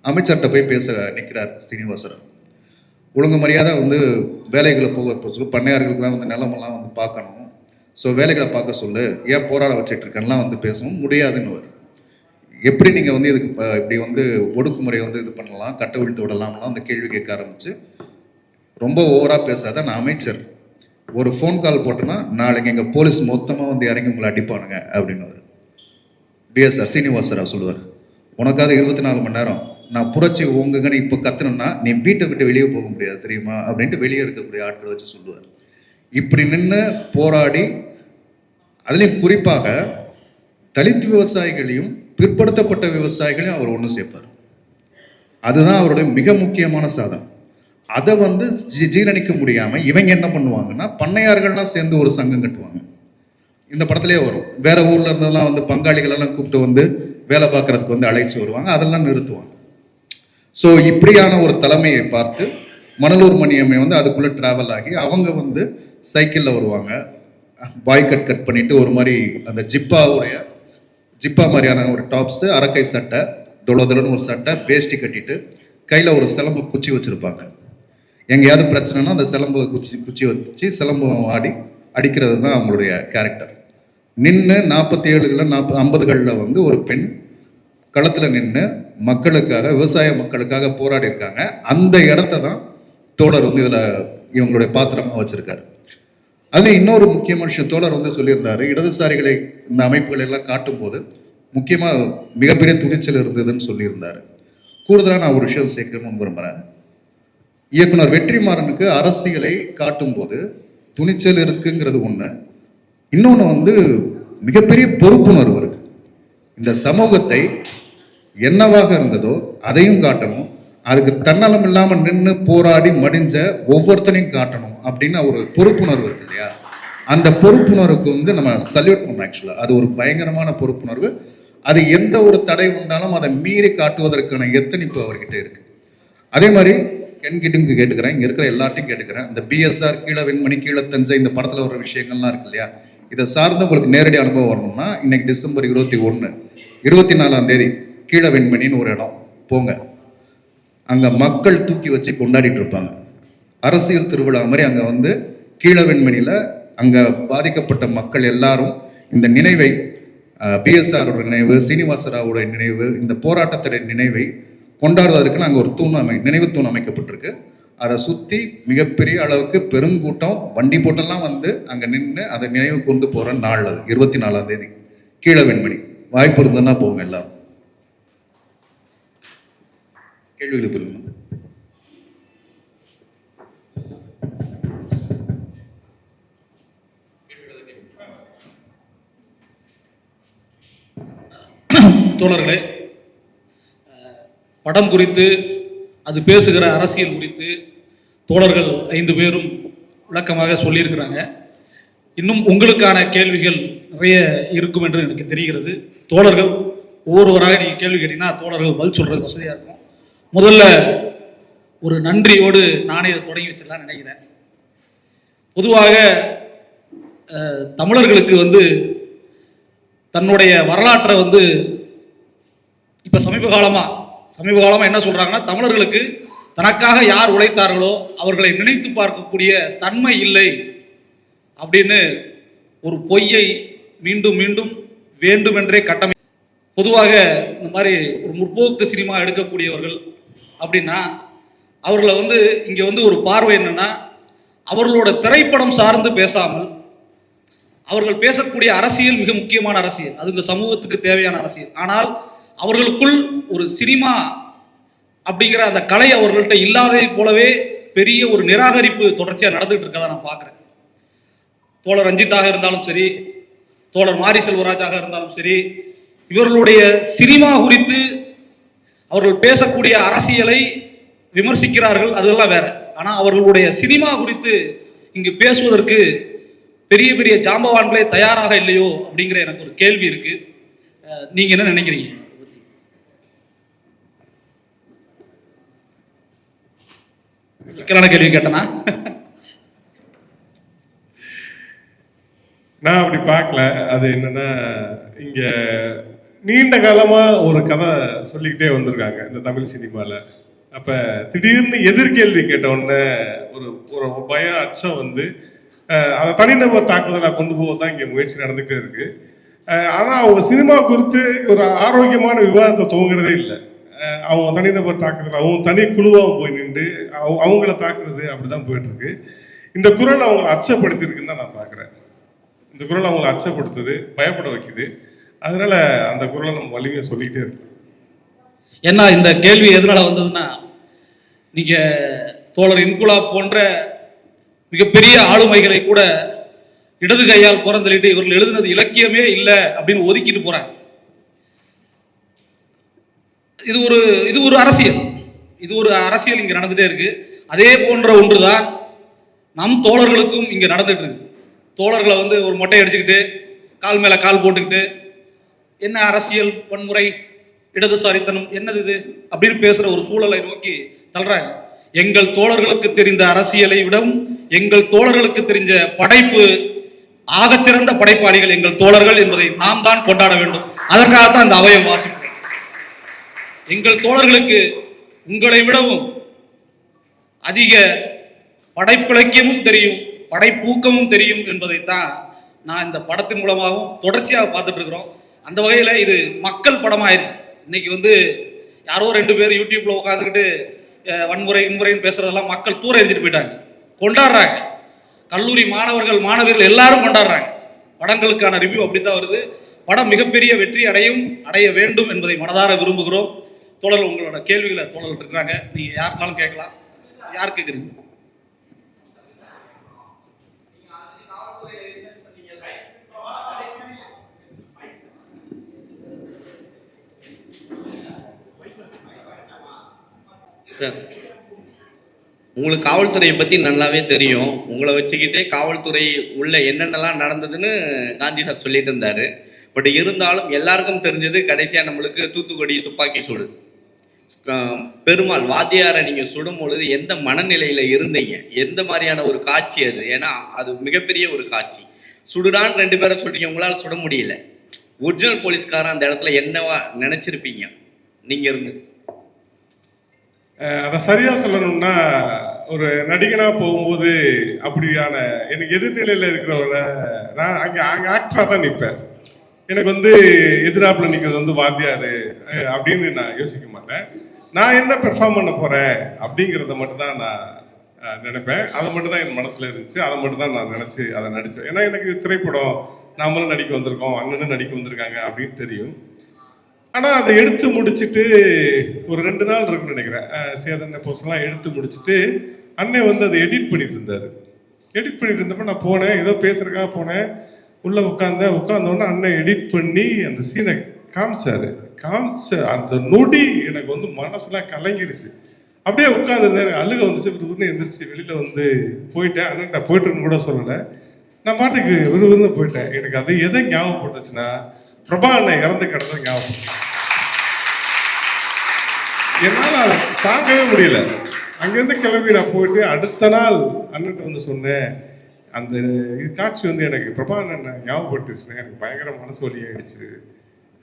அமைச்சர்கிட்ட போய் பேச நிற்கிறார் சீனிவாசராவ். ஒழுங்கு மரியாதை வந்து வேலைகளை போக சொல்லி, பண்ணையார்களுக்கெல்லாம் வந்து நிலமெல்லாம் வந்து பார்க்கணும், ஸோ வேலைகளை பார்க்க சொல்லு, ஏன் போராட வச்சுட்டு இருக்கேன்லாம் வந்து பேசணும், முடியாதுன்னு வரும். எப்படி நீங்கள் வந்து இதுக்கு இப்படி வந்து ஒடுக்குமுறையை வந்து இது பண்ணலாம், கட்ட விழுத்து விடலாம்லாம் அந்த கேள்வி கேட்க ஆரம்பிச்சு, ரொம்ப ஓவராக பேசாத, நான் அமைச்சர், ஒரு ஃபோன் கால் போட்டோன்னா நாளைக்கு எங்கள் போலீஸ் மொத்தமாக வந்து இறங்கி உங்களை அடிப்பானுங்க அப்படின்னு பிஎஸ்ஆர் சீனிவாசராவ் சொல்லுவார். உனக்காவது 24 மணி நேரம், நான் புரட்சி உங்கன்னு இப்போ கத்துனேன்னா நீ வீட்டை விட்டு வெளியே போக முடியாது தெரியுமா அப்படின்ட்டு வெளியே இருக்கக்கூடிய ஆட்களை வச்சு சொல்லுவார். இப்படி நின்று போராடி, அதுலேயும் குறிப்பாக தலித் விவசாயிகளையும் பிற்படுத்தப்பட்ட விவசாயிகளையும் அவர் ஒன்று சேர்ப்பார். அதுதான் அவருடைய மிக முக்கியமான சாதனை. அதை வந்து ஜீரணிக்க முடியாமல் இவங்க என்ன பண்ணுவாங்கன்னா, பண்ணையார்கள்லாம் சேர்ந்து ஒரு சங்கம் கட்டுவாங்க. இந்த படத்துலேயே வரும். வேற ஊர்ல இருந்தெல்லாம் வந்து பங்காளிகளெல்லாம் கூப்பிட்டு வந்து வேலை பார்க்கறதுக்கு வந்து அழைச்சி வருவாங்க, அதெல்லாம் நிறுத்துவாங்க. ஸோ இப்படியான ஒரு தலைமையை பார்த்து மணலூர் மணியம்மை வந்து அதுக்குள்ளே ட்ராவல் ஆகி அவங்க வந்து சைக்கிளில் வருவாங்க. பாய் கட் பண்ணிட்டு ஒரு மாதிரி அந்த ஜிப்பா மாதிரியான ஒரு டாப்ஸு, அரக்கை சட்டை, தொலன்னு ஒரு சட்டை, வேஷ்டி கட்டிட்டு கையில் ஒரு சிலம்பு குச்சி வச்சுருப்பாங்க. எங்கேயாவது பிரச்சனைனா அந்த சிலம்பு குச்சி வச்சு சிலம்பம் அடிக்கிறது தான் அவங்களுடைய கேரக்டர். நின்று 47களில் 50களில் வந்து ஒரு பெண் களத்தில் நின்று மக்களுக்காக, விவசாய மக்களுக்காக போராடி இருக்காங்க. அந்த இடத்த தான் தோழர் வந்து இதில் இவங்களுடைய பாத்திரமாக வச்சுருக்காரு. அதில் இன்னொரு முக்கியமான விஷயம் தோழர் வந்து சொல்லியிருந்தாரு, இடதுசாரிகளை இந்த அமைப்புகளை எல்லாம் காட்டும்போது முக்கியமாக மிகப்பெரிய துணிச்சல் இருந்ததுன்னு சொல்லியிருந்தாரு. கூடுதலாக நான் ஒரு விஷயம் சேர்க்கணும்னு விரும்புகிறேன். இயக்குனர் வெற்றிமாறனுக்கு அரசியலை காட்டும்போது துணிச்சல் இருக்குங்கிறது ஒன்று, இன்னொன்று வந்து மிகப்பெரிய பொறுப்புணர்வு இருக்கு. இந்த சமூகத்தை என்னவாக இருந்ததோ அதையும் காட்டணும், அதுக்கு தன்னலம் இல்லாமல் நின்று போராடி மடிஞ்ச ஒவ்வொருத்தனையும் காட்டணும் அப்படின்னு ஒரு பொறுப்புணர்வு இருக்கு இல்லையா? அந்த பொறுப்புணர்வுக்கு வந்து நம்ம சல்யூட் பண்ணோம். ஆக்சுவலாக அது ஒரு பயங்கரமான பொறுப்புணர்வு. அது எந்த ஒரு தடை வந்தாலும் அதை மீறி காட்டுவதற்கான எத்தனிப்பு அவர்கிட்ட இருக்கு. அதே மாதிரி என்கிட்ட கேட்டுக்கிறேன், இங்கே இருக்கிற எல்லார்ட்டையும் கேட்டுக்கிறேன், இந்த பிஎஸ்ஆர், கீழ வெண்மணி, கீழ தஞ்சை, இந்த படத்தில் வர விஷயங்கள்லாம் இருக்கு இல்லையா? இதை சார்ந்து உங்களுக்கு நேரடி அனுபவம் வரணும்னா இன்னைக்கு டிசம்பர் 21, 24ஆம் தேதி கீழ வெண்மணின்னு ஒரு இடம் போங்க. அங்கே மக்கள் தூக்கி வச்சு கொண்டாடிட்டு இருப்பாங்க. அரசியல் திருவிழா மாதிரி அங்கே வந்து கீழ வெண்மணியில் அங்கே பாதிக்கப்பட்ட மக்கள் எல்லாரும் இந்த நினைவை, பிஎஸ்ஆரோட நினைவு, சீனிவாசராவோட நினைவு, இந்த போராட்டத்துடைய நினைவை கொண்டாடுவதற்கு நாங்கள் ஒரு நினைவு தூண் அமைக்கப்பட்டிருக்கு. அதை சுற்றி மிகப்பெரிய அளவுக்கு பெருங்கூட்டம் வண்டி போட்டெல்லாம் வந்து அங்கே நின்று அதை நினைவு கொண்டு போகிற நாள் அது 24ஆம் தேதி கீழ வெண்மணி. வாய்ப்பு இருந்ததுன்னா போங்க எல்லாரும். கேள்விகளை பெறுங்க. தோழர்களே, படம் குறித்து, அது பேசுகிற அரசியல் குறித்து தோழர்கள் 5 பேரும் விளக்கமாக சொல்லியிருக்கிறாங்க. இன்னும் உங்களுக்கான கேள்விகள் நிறைய இருக்கும் என்று எனக்கு தெரிகிறது. தோழர்கள் ஒவ்வொருவராக நீங்கள் கேள்வி கேட்டீங்கன்னா தோழர்கள் பதில் சொல்கிறது வசதியாக இருக்கும். முதல்ல ஒரு நன்றியோடு நானே இதை தொடங்கி வச்சிடலாம்னு நினைக்கிறேன். பொதுவாக தமிழர்களுக்கு வந்து தன்னுடைய வரலாற்றை வந்து இப்போ சமீப காலமாக என்ன சொல்கிறாங்கன்னா, தமிழர்களுக்கு தனக்காக யார் உழைத்தார்களோ அவர்களை நினைத்து பார்க்கக்கூடிய தன்மை இல்லை அப்படின்னு ஒரு பொய்யை மீண்டும் மீண்டும் வேண்டுமென்றே பொதுவாக இந்த மாதிரி ஒரு முற்போக்கு சினிமா எடுக்கக்கூடியவர்கள் அப்படின்னா அவர்களை வந்து இங்கே வந்து ஒரு பார்வை என்னன்னா, அவர்களோட திரைப்படம் சார்ந்து பேசாமல் அவர்கள் பேசக்கூடிய அரசியல் மிக முக்கியமான அரசியல், அது இந்த சமூகத்துக்கு தேவையான அரசியல். ஆனால் அவர்களுக்குள் ஒரு சினிமா அப்படிங்கிற அந்த கலை அவர்கள்ட்ட இல்லாததை போலவே பெரிய ஒரு நிராகரிப்பு தொடர்ச்சியாக நடந்துகிட்டு இருக்கதை நான் பார்க்குறேன். தோழர் ரஞ்சித்தாக இருந்தாலும் சரி, தோழர் மாரி செல்வராஜாக இருந்தாலும் சரி, இவர்களுடைய சினிமா குறித்து அவர்கள் பேசக்கூடிய அரசியலை விமர்சிக்கிறார்கள், அதெல்லாம் வேற. ஆனால் அவர்களுடைய சினிமா குறித்து இங்கு பேசுவதற்கு பெரிய பெரிய ஜாம்பவான்களே தயாராக இல்லையோ அப்படிங்கிற எனக்கு ஒரு கேள்வி இருக்கு. நீங்க என்ன நினைக்கிறீங்க? சிக்கலான கேள்வி கேட்டனா? நான் அப்படி பார்க்கல. அது என்னன்னா, இங்க நீண்ட காலமா ஒரு கதை சொல்லிக்கிட்டே வந்திருக்காங்க இந்த தமிழ் சினிமால. அப்ப திடீர்னு எதிர்கேள்வி கேட்ட உடனே ஒரு ஒரு பயம், அச்சம் வந்து அதை தனிநபர் தாக்குதலா கொண்டு போக தான் இங்க முயற்சி நடந்துகிட்டே இருக்கு. ஆனா அவங்க சினிமா குறித்து ஒரு ஆரோக்கியமான விவாதத்தை துவங்குறதே இல்லை. அவங்க தனிநபர் தாக்குதல், அவங்க தனி குழுவாக போய் நின்று அவங்கள தாக்குறது அப்படிதான் போயிட்டு இருக்கு. இந்த குரல் அவங்களை அச்சப்படுத்திருக்குன்னு தான் நான் பார்க்குறேன். இந்த குரல் அவங்களை அச்சப்படுத்துது, பயப்பட வைக்குது. அதனால அந்த குரலை நம்ம வலிமையை சொல்லிக்கிட்டே இருக்கோம். ஏன்னா இந்த கேள்வி எதனால வந்ததுன்னா, நீங்க தோழர் இன்குலாப் போன்ற மிகப்பெரிய ஆளுமைகளை கூட இடது கையால் புறந்தள்ளிட்டு இவர்கள் எழுதுனது இலக்கியமே இல்லை அப்படின்னு ஒதுக்கிட்டு போறாங்க. இது ஒரு அரசியல், இங்க நடந்துட்டே இருக்கு. அதே போன்ற ஒன்றுதான் நம் தோழர்களுக்கும் இங்க நடந்துட்டு இருக்கு. தோழர்களை வந்து ஒரு மொட்டை அடிச்சுக்கிட்டு கால் மேல கால் போட்டுக்கிட்டு என்ன அரசியல் வன்முறை இடதுசாரித்தனம் என்னது இது அப்படின்னு பேசுற ஒரு சூழலை நோக்கி தள்ளுறாங்க. எங்கள் தோழர்களுக்கு தெரிந்த அரசியலை விடவும் எங்கள் தோழர்களுக்கு தெரிஞ்ச படைப்பு, ஆகச்சிறந்த படைப்பாளிகள் எங்கள் தோழர்கள் என்பதை நாம் தான் கொண்டாட வேண்டும். அதற்காகத்தான் இந்த அவையம் வாசிப்போம். எங்கள் தோழர்களுக்கு உங்களை விடவும் அதிக படைப்பிலக்கியமும் தெரியும், படைப்பூக்கமும் தெரியும் என்பதைத்தான் நான் இந்த படத்தின் மூலமாகவும் தொடர்ச்சியாக பார்த்துட்டு இருக்கிறோம். அந்த வகையில் இது மக்கள் படமாயிருச்சு. இன்னைக்கு வந்து யாரோ 2 பேர் யூடியூப்ல உட்காந்துக்கிட்டு வன்முறைன்னு பேசுறதெல்லாம் மக்கள் தூர எரிஞ்சிட்டு போயிட்டாங்க, கொண்டாடுறாங்க. கல்லூரி மாணவர்கள் மாணவியர்கள் எல்லாரும் கொண்டாடுறாங்க. படங்களுக்கான ரிவ்யூ அப்படித்தான் வருது. படம் மிகப்பெரிய வெற்றி அடைய வேண்டும் என்பதை மனதார விரும்புகிறோம். தோழர்கள், உங்களோட கேள்விகளை தோழர்கள் இருக்கிறாங்க, நீங்க யாருனாலும் கேட்கலாம். யார் கேட்குறீங்க? சார், உங்களுக்கு காவல்துறையை பற்றி நல்லாவே தெரியும். உங்களை வச்சுக்கிட்டே காவல்துறை உள்ள என்னென்னலாம் நடந்ததுன்னு காந்தி சார் சொல்லிட்டு இருந்தார். பட் இருந்தாலும் எல்லாருக்கும் தெரிஞ்சது கடைசியாக நம்மளுக்கு தூத்துக்குடி துப்பாக்கி சூடு. பெருமாள் வாத்தியாரை நீங்கள் சுடும் பொழுது எந்த மனநிலையில் இருந்தீங்க? எந்த மாதிரியான ஒரு காட்சி அது? ஏன்னா அது மிகப்பெரிய ஒரு காட்சி. சுடுடான்னு 2 பேரை சொல்றீங்க, உங்களால் சுட முடியல. ஒரிஜினல் போலீஸ்காரன் அந்த இடத்துல என்னவா நினைச்சிருப்பீங்க நீங்க இருந்து? அதை சரியா சொல்லணும்னா, ஒரு நடிகனா போகும்போது அப்படியான எனக்கு எதிர்நிலையில இருக்கிறவரை நான் அங்கே ஆக்டரா தான் நிற்பேன். எனக்கு வந்து எதிராப்புல நிற்கிறது வந்து வாத்தியாரு அப்படின்னு நான் யோசிக்க மாட்டேன். நான் என்ன பெர்ஃபார்ம் பண்ண போறேன் அப்படிங்கிறத மட்டும்தான் நான் நினைப்பேன். அதை மட்டும் தான் என் மனசுல இருந்துச்சு. அதை மட்டும் தான் நான் நினைச்சு அதை நடித்தேன். ஏன்னா எனக்கு திரைப்படம் நாமளும் நடிக்க வந்திருக்கோம், அண்ணனும் நடிக்க வந்திருக்காங்க அப்படின்னு தெரியும். ஆனால் அதை எடுத்து முடிச்சுட்டு ஒரு 2 நாள் இருக்குன்னு நினைக்கிறேன். சேதனை போஸ்ட்லாம் எடுத்து முடிச்சுட்டு அண்ணன் வந்து அதை எடிட் பண்ணிட்டு இருந்தார். எடிட் பண்ணிட்டு இருந்தப்ப நான் போனேன், ஏதோ பேசுறதுக்காக போனேன். உள்ளே உட்காந்தோடனே அண்ணன் எடிட் பண்ணி அந்த சீனை காமிச்சாரு. அந்த நொடி எனக்கு வந்து மனசுலாம் கலங்கிருச்சு. அப்படியே உட்காந்துருந்தேன், அழுக வந்துச்சு. விறுவிறுன்னு எந்திரிச்சு வெளியில் வந்து போயிட்டேன். அண்ணன்ட்ட போயிட்டுன்னு கூட சொல்லலை, நான் பாட்டுக்கு விறுவிறுன்னு போயிட்டேன். எனக்கு அது எதை ஞாபகப்பட்டுச்சுன்னா, பிரபா அண்ணன் இறந்து கிடந்த ஞாபகம். என்னால் அதை தாங்கவே முடியல. அங்கேருந்து கிளம்பி நான் போயிட்டு அடுத்த நாள் அண்ணன்ட்ட வந்து சொன்னேன், அந்த இது காட்சி வந்து எனக்கு பிரபா அண்ணன் ஞாபகப்படுத்துச்சுன்னு எனக்கு பயங்கர மனசு வலி ஆயிடுச்சு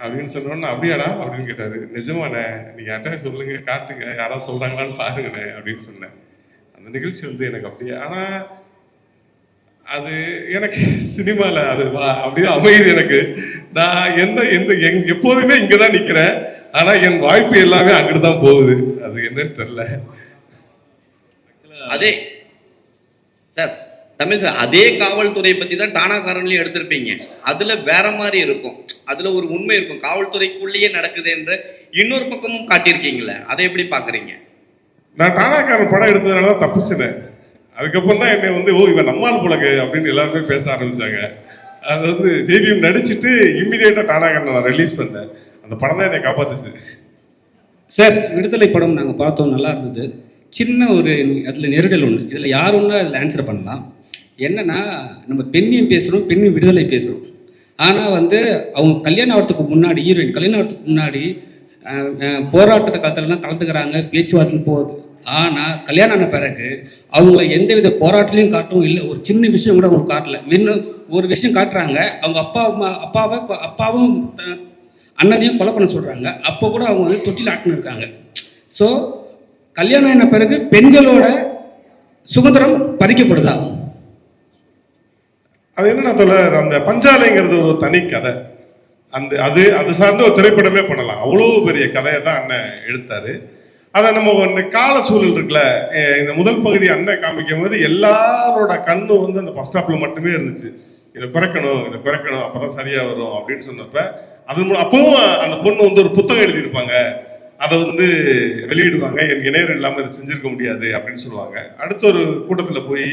அப்படின்னு சொன்னோன்னா, அப்படியாடா அப்படின்னு கேட்டாரு. நிஜமாண்ணே, நீங்கள் யார்ட்டா சொல்லுங்க, காட்டுங்க, யாராவது சொல்கிறாங்களான்னு பாருங்கண்ணே அப்படின்னு சொன்னேன். அந்த நிகழ்ச்சி வந்து எனக்கு அப்படியே, ஆனால் அது எனக்கு சினிமாவில் அது அப்படியே அமையுது. எனக்கு நான் எப்போதுமே இங்கே தான் நிற்கிறேன், ஆனால் என் வாய்ப்பு எல்லாமே அங்கிட்டு தான் போகுது. அது என்னன்னு தெரியல. அதே சார், தமிழ் சார், அதே காவல்துறை பற்றி தான் டானாக்காரன்லையும் எடுத்திருப்பீங்க. அதில் வேற மாதிரி இருக்கும், அதில் ஒரு உண்மை இருக்கும், காவல்துறைக்குள்ளேயே நடக்குது என்ற இன்னொரு பக்கமும் காட்டியிருக்கீங்களே, அதை எப்படி பார்க்குறீங்க? நான் டானாக்காரன் படம் எடுத்ததுனால தான் தப்பிச்சினேன். அதுக்கப்புறம் தான் என்னை வந்து இவன் நம்மால் போலக்கு அப்படின்னு எல்லாருமே பேச ஆரம்பிச்சாங்க. அது வந்து ஜேபிஎம் நடிச்சுட்டு இம்மிடியேட்டாக டானாக்காரனை நான் ரிலீஸ் பண்ணேன். அந்த படம் தான் என்னை காப்பாத்துச்சு. சார், விடுதலை படம் நாங்கள் பார்த்தோம், நல்லா இருந்தது. சின்ன ஒரு அதில் நெருடல் ஒன்று, இதில் யார் ஒன்றா அதில் ஆன்சர் பண்ணலாம். என்னென்னா, நம்ம பெண்ணியம் பேசுகிறோம், பெண்ணியம் விடுதலை பேசுகிறோம். ஆனால் வந்து அவங்க கல்யாணம் ஆகிறதுக்கு முன்னாடி, ஹீரோயின் கல்யாணம் ஆகிறதுக்கு முன்னாடி போராட்டத்தை காலத்துலலாம் கலந்துக்கிறாங்க, பேச்சுவார்த்தை போகுது. ஆனால் கல்யாணம் ஆன பிறகு அவங்கள எந்தவித போராட்டலையும் காட்டவும் இல்லை. ஒரு சின்ன விஷயம் கூட அவங்க காட்டல. இன்னும் ஒரு விஷயம் காட்டுறாங்க, அவங்க அப்பாவும் அண்ணனையும் கொலை பண்ண சொல்கிறாங்க. அப்போ கூட அவங்க வந்து தொட்டில் ஆட்டின்னு இருக்காங்க. ஸோ கல்யாணம் ஆன பிறகு பெண்களோட சுதந்திரம் பறிக்கப்படுதா? அது என்னன்னா தோழர், அந்த பஞ்சாலைங்கிறது ஒரு தனி கதை. அது சார்ந்த ஒரு திரைப்படமே பண்ணலாம். அவ்வளோ பெரிய கதையை தான் அண்ணன் எடுத்தாரு. அதை நம்ம இந்த கால சூழல் இருக்குல்ல, இந்த முதல் பகுதி அண்ணன் காமிக்கும் போது எல்லாரோட கண்ணு வந்து அந்த ஃபர்ஸ்ட் ஸ்டாப்ல மட்டுமே இருந்துச்சு. இதை குறைக்கணும் அப்பதான் சரியா வரும் அப்படின்னு சொன்னப்ப அப்பவும் அந்த பொண்ணு வந்து ஒரு புத்தகம் எழுதியிருப்பாங்க, அதை வந்து வெளியிடுவாங்க, எனக்கு இணையர் இல்லாமல் இதை செஞ்சிருக்க முடியாது அப்படின்னு சொல்லுவாங்க. அடுத்த ஒரு கூட்டத்தில் போய்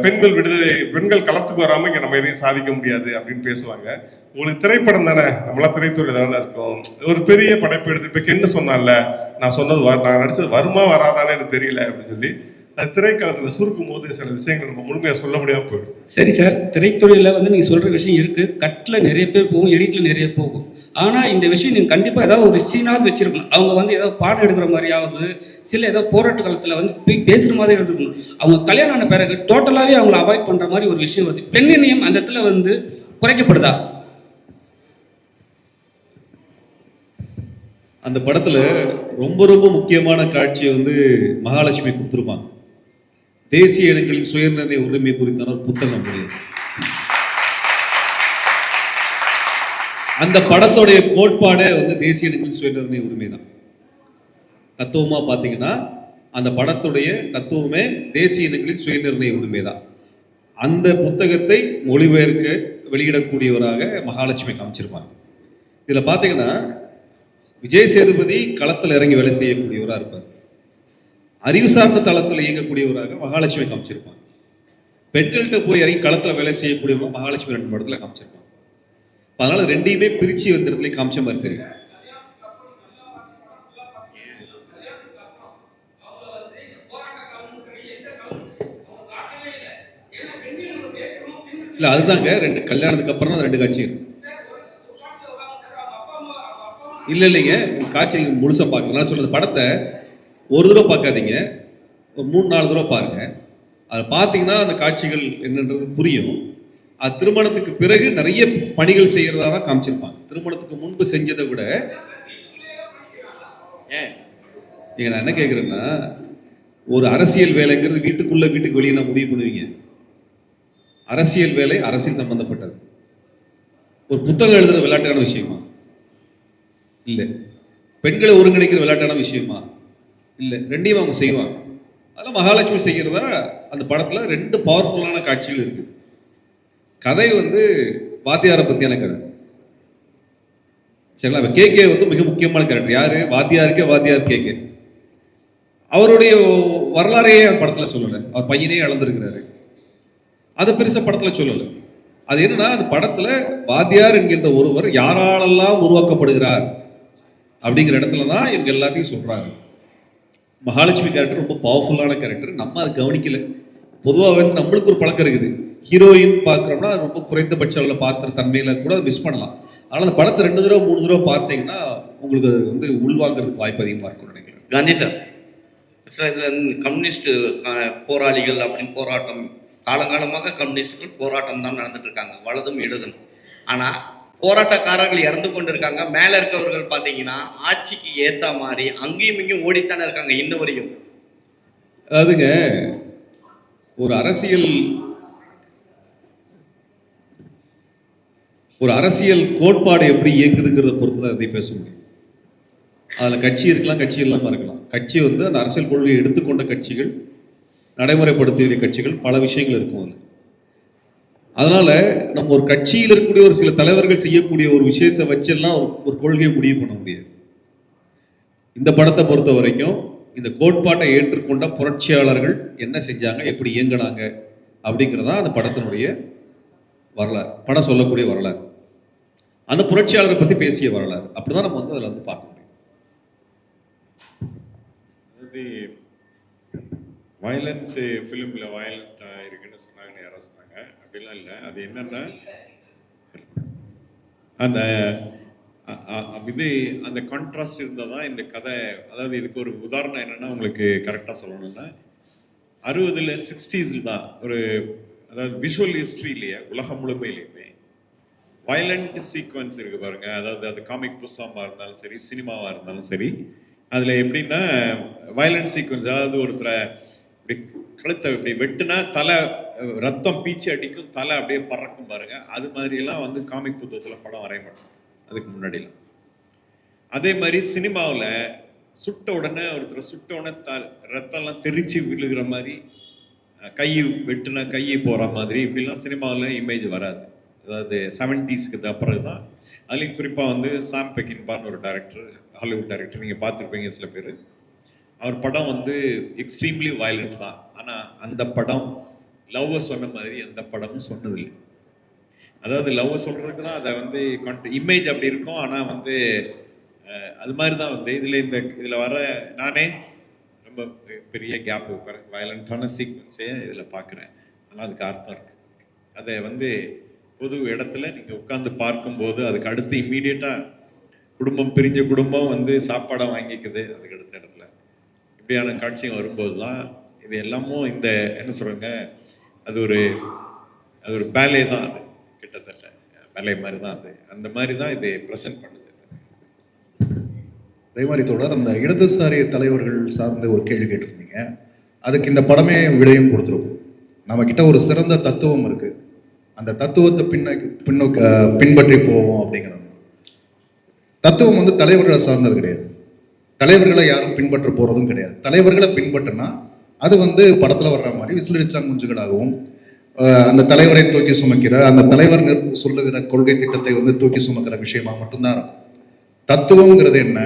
பெண்கள் விடுதலை, பெண்கள் களத்துக்கு வராமல் இங்கே நம்ம எதையும் சாதிக்க முடியாது அப்படின்னு பேசுவாங்க. உங்களுக்கு திரைப்படம் தானே, நம்மளாம் திரைத்துறை தானே இருக்கும், ஒரு பெரிய படைப்பு எடுத்து இப்போ என்ன சொன்னால நான் சொன்னது நான் நடிச்சது வருமா வராதானே எனக்கு தெரியல அப்படின்னு சொல்லி அது திரைக்களத்தில் சுருக்கும் போது சில விஷயங்கள் நம்ம முழுமையாக சொல்ல முடியாமல் போயிடும். சரி சார், திரைத்துறையில் வந்து நீங்கள் சொல்கிற விஷயம் இருக்குது. கட்டில் நிறைய பேர் போகும், எடிட்டில் நிறைய போகும். ஆனால் இந்த விஷயம் நீங்கள் கண்டிப்பாக ஏதாவது ஒரு சீனாவது வச்சுருக்கணும். அவங்க வந்து ஏதாவது பாடம் எடுக்கிற மாதிரியாவது, சில ஏதாவது போராட்ட காலத்தில் வந்து பேசுகிற மாதிரி எடுத்துக்கணும். அவங்க கல்யாணம் ஆன பிறகு டோட்டலாகவே அவங்கள அவாய்ட் பண்ணுற மாதிரி ஒரு விஷயம் வருது. பெண்ணியம் அந்த இடத்துல வந்து குறைக்கப்படுதா? அந்த படத்துல ரொம்ப ரொம்ப முக்கியமான காட்சியை வந்து மகாலட்சுமி கொடுத்துருப்பாங்க. தேசிய இனங்களின் சுயநிர்ணய உரிமை குறித்தான ஒரு புத்தகம் முடியும். அந்த படத்துடைய கோட்பாடே வந்து தேசிய இனங்களின் சுயநிர்ணய உரிமை தான். தத்துவமா பார்த்தீங்கன்னா அந்த படத்துடைய தத்துவமே தேசிய இனங்களின் சுயநிர்ணய உரிமை தான். அந்த புத்தகத்தை மொழிபெயர்க்க வெளியிடக்கூடியவராக மகாலட்சுமி காமிச்சிருப்பாங்க. இதுல பார்த்தீங்கன்னா விஜய் சேதுபதி களத்தில் இறங்கி வேலை செய்யக்கூடியவராக இருப்பார். அறிவு சார்ந்த தளத்தில் இயங்கக்கூடியவராக மகாலட்சுமி காமிச்சிருப்பாங்க. பெண்கள்கிட்ட போய் இறங்கி களத்தில் வேலை செய்யக்கூடியவங்க மகாலட்சுமி 2 படத்தில் காமிச்சிருப்பாங்க. அதனால ரெண்டையுமே பிரிச்சு வந்து இடத்துல காமிச்ச மாதிரி தெரியும். இல்ல அதுதாங்க, கல்யாணத்துக்கு அப்புறம் தான் 2 காட்சி இருக்கு. இல்லைங்க, காட்சி நீங்க முழுசா பார்க்கலாம். நான் சொல்றது படத்தை ஒரு தடவை பார்க்காதீங்க, ஒரு 3-4 தடவை பாருங்க. அதை பார்த்தீங்கன்னா அந்த காட்சிகள் என்னன்றது புரியும். அது திருமணத்துக்கு பிறகு நிறைய பணிகள் செய்யறதா தான் காமிச்சிருப்பாங்க. திருமணத்துக்கு முன்பு செஞ்சதை விட நான் என்ன கேட்குறேன்னா, ஒரு அரசியல் வேலைங்கிறது வீட்டுக்கு வெளியே நான் முடிவு பண்ணுவீங்க. அரசியல் வேலை அரசியல் சம்பந்தப்பட்டது. ஒரு புத்தகம் எழுதுற விளையாட்டான விஷயமா இல்லை, பெண்களை ஒருங்கிணைக்கிற விளையாட்டான விஷயமா இல்லை, ரெண்டையும் அவங்க செய்வாங்க. அதெல்லாம் மகாலட்சுமி செய்கிறதா அந்த படத்துல 2 பவர்ஃபுல்லான காட்சிகள் இருக்குது. கதை வந்து வாத்தியாரை பத்தியான கதை. சரிங்களா? கேகே வந்து மிக முக்கியமான கேரக்டர். யாரு? வாத்தியார் கேகே. அவருடைய வரலாறையே அந்த படத்துல சொல்லலை. அவர் பையனே இழந்திருக்கிறாரு. அதை பெருசா படத்துல சொல்லலை. அது என்னன்னா, அந்த படத்துல வாத்தியார் என்கின்ற ஒருவர் யாராலெல்லாம் உருவாக்கப்படுகிறார் அப்படிங்கிற இடத்துல தான் இவங்க எல்லாத்தையும் சொல்றாங்க. மகாலட்சுமி கேரக்டர் ரொம்ப பவர்ஃபுல்லான கேரக்டர். நம்ம அதை கவனிக்கல. பொதுவாக வந்து நம்மளுக்கு ஒரு பழக்கம் இருக்குது, ஹீரோயின் பார்க்குறோம்னா ரொம்ப குறைந்தபட்ச அளவில் பார்க்குற தன்மையில கூட அதை மிஸ் பண்ணலாம். ஆனால் அந்த படத்தை 2 தடவை 3 தடவை பார்த்தீங்கன்னா உங்களுக்கு வந்து உள்வாங்கிறதுக்கு வாய்ப்பு அதிகமாக இருக்கும்னு நினைக்கிறேன். காந்தி சார், இதில் கம்யூனிஸ்ட் போராளிகள் அப்படின்னு போராட்டம், காலங்காலமாக கம்யூனிஸ்டுகள் போராட்டம் தான் நடந்துட்டு இருக்காங்க, வலதும் இடதும். ஆனால் போராட்டக்காரர்கள் இறந்து கொண்டு இருக்காங்க. மேலே இருக்கவர்கள் பார்த்தீங்கன்னா ஆட்சிக்கு ஏற்ற மாதிரி அங்கேயும் இங்கேயும் ஓடித்தானே இருக்காங்க இன்னும் வரையும். அதாவதுங்க, ஒரு அரசியல் கோட்பாடு எப்படி இயங்குதுங்கிறத பொறுத்து தான் இதை பேச முடியும். அதில் கட்சி இருக்கலாம், கட்சி இல்லாமல் இருக்கலாம். கட்சி வந்து அந்த அரசியல் கொள்கையை எடுத்துக்கொண்ட கட்சிகள், நடைமுறைப்படுத்திய கட்சிகள், பல விஷயங்கள் இருக்கும். அதனால நம்ம ஒரு கட்சியில் இருக்கக்கூடிய ஒரு சில தலைவர்கள் செய்யக்கூடிய ஒரு விஷயத்தை வச்செல்லாம் ஒரு கொள்கையை முடிவு பண்ண முடியாது. இந்த படத்தை பொறுத்த வரைக்கும் இந்த கோட்பாட்டை ஏற்றுக்கொண்ட புரட்சியாளர்கள் என்ன செஞ்சாங்க, எப்படி இயங்கினாங்க அப்படிங்கிறதா அந்த படத்தினுடைய வரலாறு. படம் சொல்லக்கூடிய வரலாறு, அந்த புரட்சியாளரை பத்தி பேசிய வரலாறு. அப்படிதான் நம்ம வந்து அதில் வந்து பார்க்க முடியும். வயலன்ஸ் ஃபிலிமில் வயலண்ட்டாக இருக்குன்னு சொன்னாங்கன்னு யாரோ சொன்னாங்க. அப்படிலாம் இல்லை. அது என்னன்னா, இது அந்த கான்ட்ராஸ்ட் இருந்தால் தான் இந்த கதை. அதாவது இதுக்கு ஒரு உதாரணம் என்னன்னா, உங்களுக்கு கரெக்டாக சொல்லணும்னா 60s 60s தான் ஒரு, அதாவது விஷுவல் ஹிஸ்ட்ரியிலேயே உலகம் முழுமையிலையுமே வயலண்ட் சீக்வன்ஸ் இருக்கு பாருங்க. அதாவது அது காமிக் புஸ்தகமாக இருந்தாலும் சரி, சினிமாவாக இருந்தாலும் சரி, அதில் எப்படின்னா வயலண்ட் சீக்வன்ஸ், அதாவது ஒருத்தரை இப்படி கழுத்தை இப்படி வெட்டுனா தலை ரத்தம் பீச்சு அடிக்கும், தலை அப்படியே பறக்கும் பாருங்க. அது மாதிரியெல்லாம் வந்து காமிக் புத்தகத்தில் படம் வரைய மாட்டோம் அதுக்கு முன்னாடிலாம். அதே மாதிரி சினிமாவில் சுட்ட உடனே ஒருத்தர் சுட்ட உடனே ரத்தம்லாம் தெரிச்சு விழுகிற மாதிரி, கை வெட்டுனா கையை போகிற மாதிரி இப்படிலாம் சினிமாவில் இமேஜ் வராது. அதாவது 70s அப்புறம் தான். அதுலேயும் குறிப்பாக வந்து சாம் பெக்கின்பான்னு ஒரு டைரக்டர், ஹாலிவுட் டைரக்டர், நீங்கள் பார்த்துருப்பீங்க சில பேர். அவர் படம் வந்து எக்ஸ்ட்ரீம்லி வயலண்ட் தான். ஆனால் அந்த படம் லவ்வை சொன்ன மாதிரி எந்த படமும் சொன்னதில்லை. அதாவது லவ்வை சொல்கிறதுக்கு தான் அதை வந்து இமேஜ் அப்படி இருக்கும். ஆனால் வந்து அது மாதிரி தான் வந்து இதில் வர நானே ரொம்ப பெரிய கேப் வயலண்ட்டான சீக்வன்ஸே இதில் பார்க்குறேன். ஆனால் அதுக்கு அர்த்தம் இருக்குது. அதை வந்து பொது இடத்துல நீங்கள் உட்காந்து பார்க்கும்போது அதுக்கு அடுத்து இம்மீடியட்டாக குடும்பம், பிரிஞ்ச குடும்பம் வந்து சாப்பாடை வாங்கிக்குது அதுக்கு அடுத்த இடத்துல. இப்படியான காட்சிகள் வரும்போது தான் இது எல்லாமும் இந்த என்ன சொல்கிறாங்க, அது ஒரு பேலே தான். அது கிட்டத்தட்ட பேலே மாதிரி தான். அது அந்த மாதிரி தான் இதை ப்ரெசென்ட் பண்ணுது. அதே மாதிரி தோழர், அந்த இடதுசாரி தலைவர்கள் சார்ந்த ஒரு கேள்வி கேட்டிருந்தீங்க. அதுக்கு இந்த படமே விடையும் கொடுத்துருக்கும். நம்ம கிட்ட ஒரு சிறந்த தத்துவம் இருக்கு, அந்த தத்துவத்தை பின்பற்றி போவோம் அப்படிங்கிறது தான். தத்துவம் வந்து தலைவர்களை சார்ந்தது கிடையாது, தலைவர்களை யாரும் பின்பற்ற போறதும் கிடையாது. தலைவர்களை பின்பற்றினா அது வந்து படத்துல வர்ற மாதிரி விசிலடிச்சாங்குஞ்சுகளாகவும் அந்த தலைவரை தூக்கி சுமக்கிற, அந்த தலைவர் சொல்லுகிற கொள்கை திட்டத்தை வந்து தூக்கி சுமக்கிற விஷயமா மட்டும்தான் இருக்கும். தத்துவங்கிறது என்ன?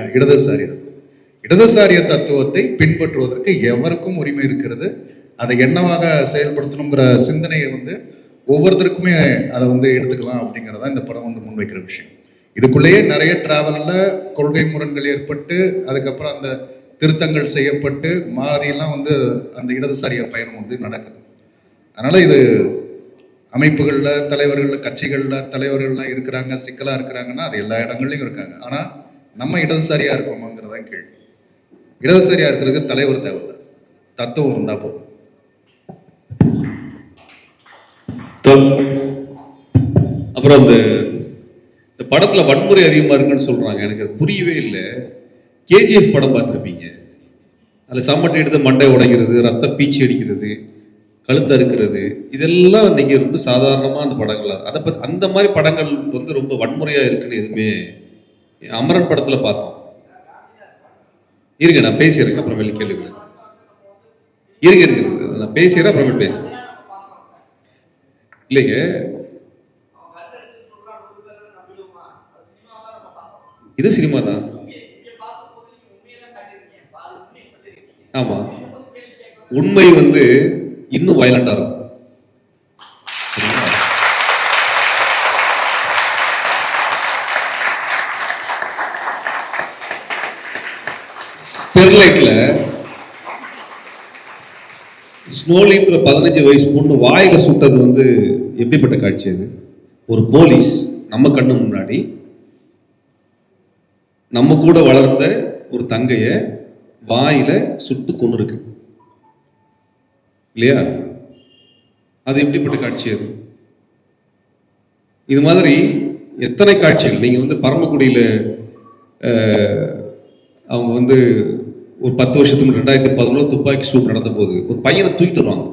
இடதுசாரிய தத்துவத்தை பின்பற்றுவதற்கு எவருக்கும் உரிமை இருக்கிறது. அதை என்னவாக செயல்படுத்தணுங்கிற சிந்தனையை வந்து ஒவ்வொருத்தருக்குமே அதை வந்து எடுத்துக்கலாம் அப்படிங்கிறதா இந்த படம் வந்து முன்வைக்கிற விஷயம். இதுக்குள்ளேயே நிறைய டிராவல்ல கொள்கை முரண்கள் ஏற்பட்டு அதுக்கப்புறம் அந்த திருத்தங்கள் செய்யப்பட்டு மாறியெல்லாம் வந்து அந்த இடதுசாரிய பயணம் வந்து நடக்குது. அதனால இது அமைப்புகளில், தலைவர்களில், கட்சிகளில் தலைவர்கள்லாம் இருக்கிறாங்க, சிக்கலாக இருக்கிறாங்கன்னா அது எல்லா இடங்கள்லையும் இருக்காங்க. ஆனால் நம்ம இடதுசாரியாக இருக்கோமாங்கிறதான் கேள்வி. இடதுசாரியாக இருக்கிறதுக்கு தலைவர் தேவையில்லை, தத்துவம் இருந்தால் போதும். அப்புறம் இந்த படத்துல வன்முறை அதிகமா இருக்குன்னு சொல்றாங்க. எனக்கு அது புரியவே இல்லை. கேஜிஎஃப் படம் பார்த்துருப்பீங்க, அதுல சம்மட்டை எடுத்து மண்டை உடைக்கிறது, ரத்த பீச்சி அடிக்கிறது, கழுத்து அறுக்கிறது, இதெல்லாம் இன்னைக்கு ரொம்ப சாதாரணமா அந்த படங்கள். அதை பத்தி அந்த மாதிரி படங்கள் வந்து ரொம்ப வன்முறையா இருக்குன்னு எதுவுமே. அமரன் படத்துல பார்த்தோம். இருங்க நான் பேசிடுறேன், அப்புறமேல கேள்வி இருங்க நான் பேசிடுறேன், அப்புறமேல பேசுறேன். இல்லைங்க, இது சினிமா தான். ஆமா, உண்மை வந்து இன்னும் வயலண்டா இருக்கும். ஸ்டெர்லைட்ல ஸ்னோலின்ற 15 வயசு பொண்ணு வாயில சுட்டது வந்து எப்படிப்பட்ட காட்சி அது? ஒரு போலீஸ் நம்ம கண்ணு முன்னாடி நம்ம கூட வளர்ந்த ஒரு தங்கைய வாயில சுட்டு கொண்டு இருக்கு இல்லையா? அது எப்படிப்பட்ட காட்சி அது? இது மாதிரி எத்தனை காட்சிகள். நீங்க வந்து பரமக்குடியில அவங்க வந்து ஒரு 10 வருஷத்துக்கு 2011 துப்பாக்கி சூட் நடந்த போது ஒரு பையனை தூக்கிட்டு வருவாங்க,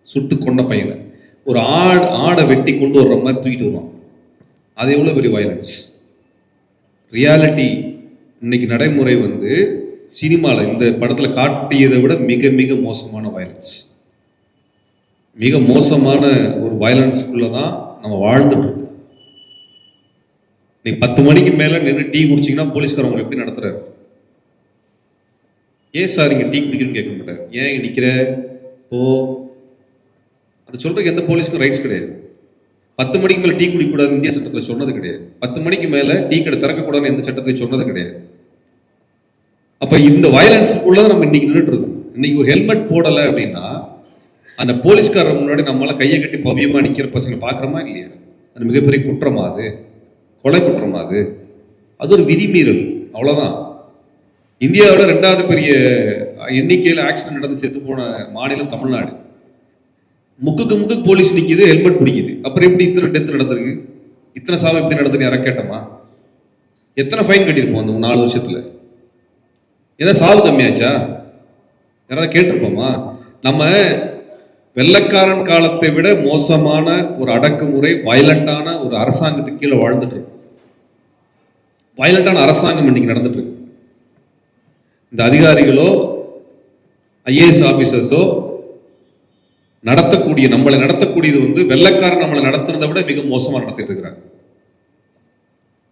சுட்டு கொண்ட பையனை. ஒரு ஆடை வெட்டி கொண்டு வர்ற மாதிரி தூக்கிட்டு வருவாங்க. அது எவ்வளோ பெரிய வயலன்ஸ். ரியாலிட்டி இன்னைக்கு நடைமுறை வந்து சினிமாவில் இந்த படத்தில் காட்டியதை விட மிக மிக மோசமான வயலன்ஸ். மிக மோசமான ஒரு வயலன்ஸுக்குள்ள தான் நம்ம வாழ்ந்துட்டு இருக்கோம். நீ 10 மணிக்கு மேலே நின்று டீ குடிச்சிங்கன்னா போலீஸ்காரவங்களை எப்படி நடத்துறாரு? ஏன் சார் இங்கே டீ குடிக்கணும்னு கேட்க மாட்டார். ஏன் இங்கே நிற்கிற ஓ, அது சொல்றதுக்கு எந்த போலீஸ்க்கும் ரைட்ஸ் கிடையாது. 10 மணிக்கு மேலே டீ குடிக்கக்கூடாதுன்னு இந்திய சட்டத்தில் சொன்னது கிடையாது. 10 மணிக்கு மேலே டீ கடை திறக்கக்கூடாதுன்னு எந்த சட்டத்தையும் சொன்னது கிடையாது. அப்போ இந்த வயலன்ஸுக்குள்ளதான் நம்ம இன்னைக்கு நின்றுட்டு இருக்கோம். இன்னைக்கு ஒரு ஹெல்மெட் போடலை அப்படின்னா அந்த போலீஸ்காரர் முன்னாடி நம்மளால கையை கட்டி பவியமா நிற்கிற பசங்களை பார்க்குறோமா இல்லையா? அது மிகப்பெரிய குற்றமா? அது கொலை குற்றமா? அது அது ஒரு விதிமீறல், அவ்வளவுதான். இந்தியாவோட 2வது பெரிய எண்ணிக்கையில் ஆக்சிடென்ட் நடந்து செத்து போன மாநிலம் தமிழ்நாடு. முக்குக்கு போலீஸ் நிக்குது, ஹெல்மெட் பிடிக்குது. அப்புறம் எப்படி இத்தனை டெத் நடந்திருக்கு, இத்தனை சாவு எப்படி நடந்திருக்கு யாரை கேட்டோமா? எத்தனை ஃபைன் கட்டியிருப்போம் அந்த 4 வருஷத்துல? ஏதாவது சாவு கம்மியாச்சா? யாராவது கேட்டிருப்போமா? நம்ம வெள்ளைக்காரன் காலத்தை விட மோசமான ஒரு அடக்குமுறை, வயலண்டான ஒரு அரசாங்கத்துக்கு கீழே வாழ்ந்துட்டு இருக்கோம். வயலண்டான அரசாங்கம் இன்னைக்கு நடந்துட்டு இருக்கு. இந்த அதிகாரிகளோ ஐஏஎஸ் ஆபீசர்ஸோ நம்மளை நடத்தக்கூடியது வந்து வெள்ளைக்காரன் நம்மளை நடத்துறதை விட மிக மோசமா நடத்திட்டு இருக்கிறாங்க.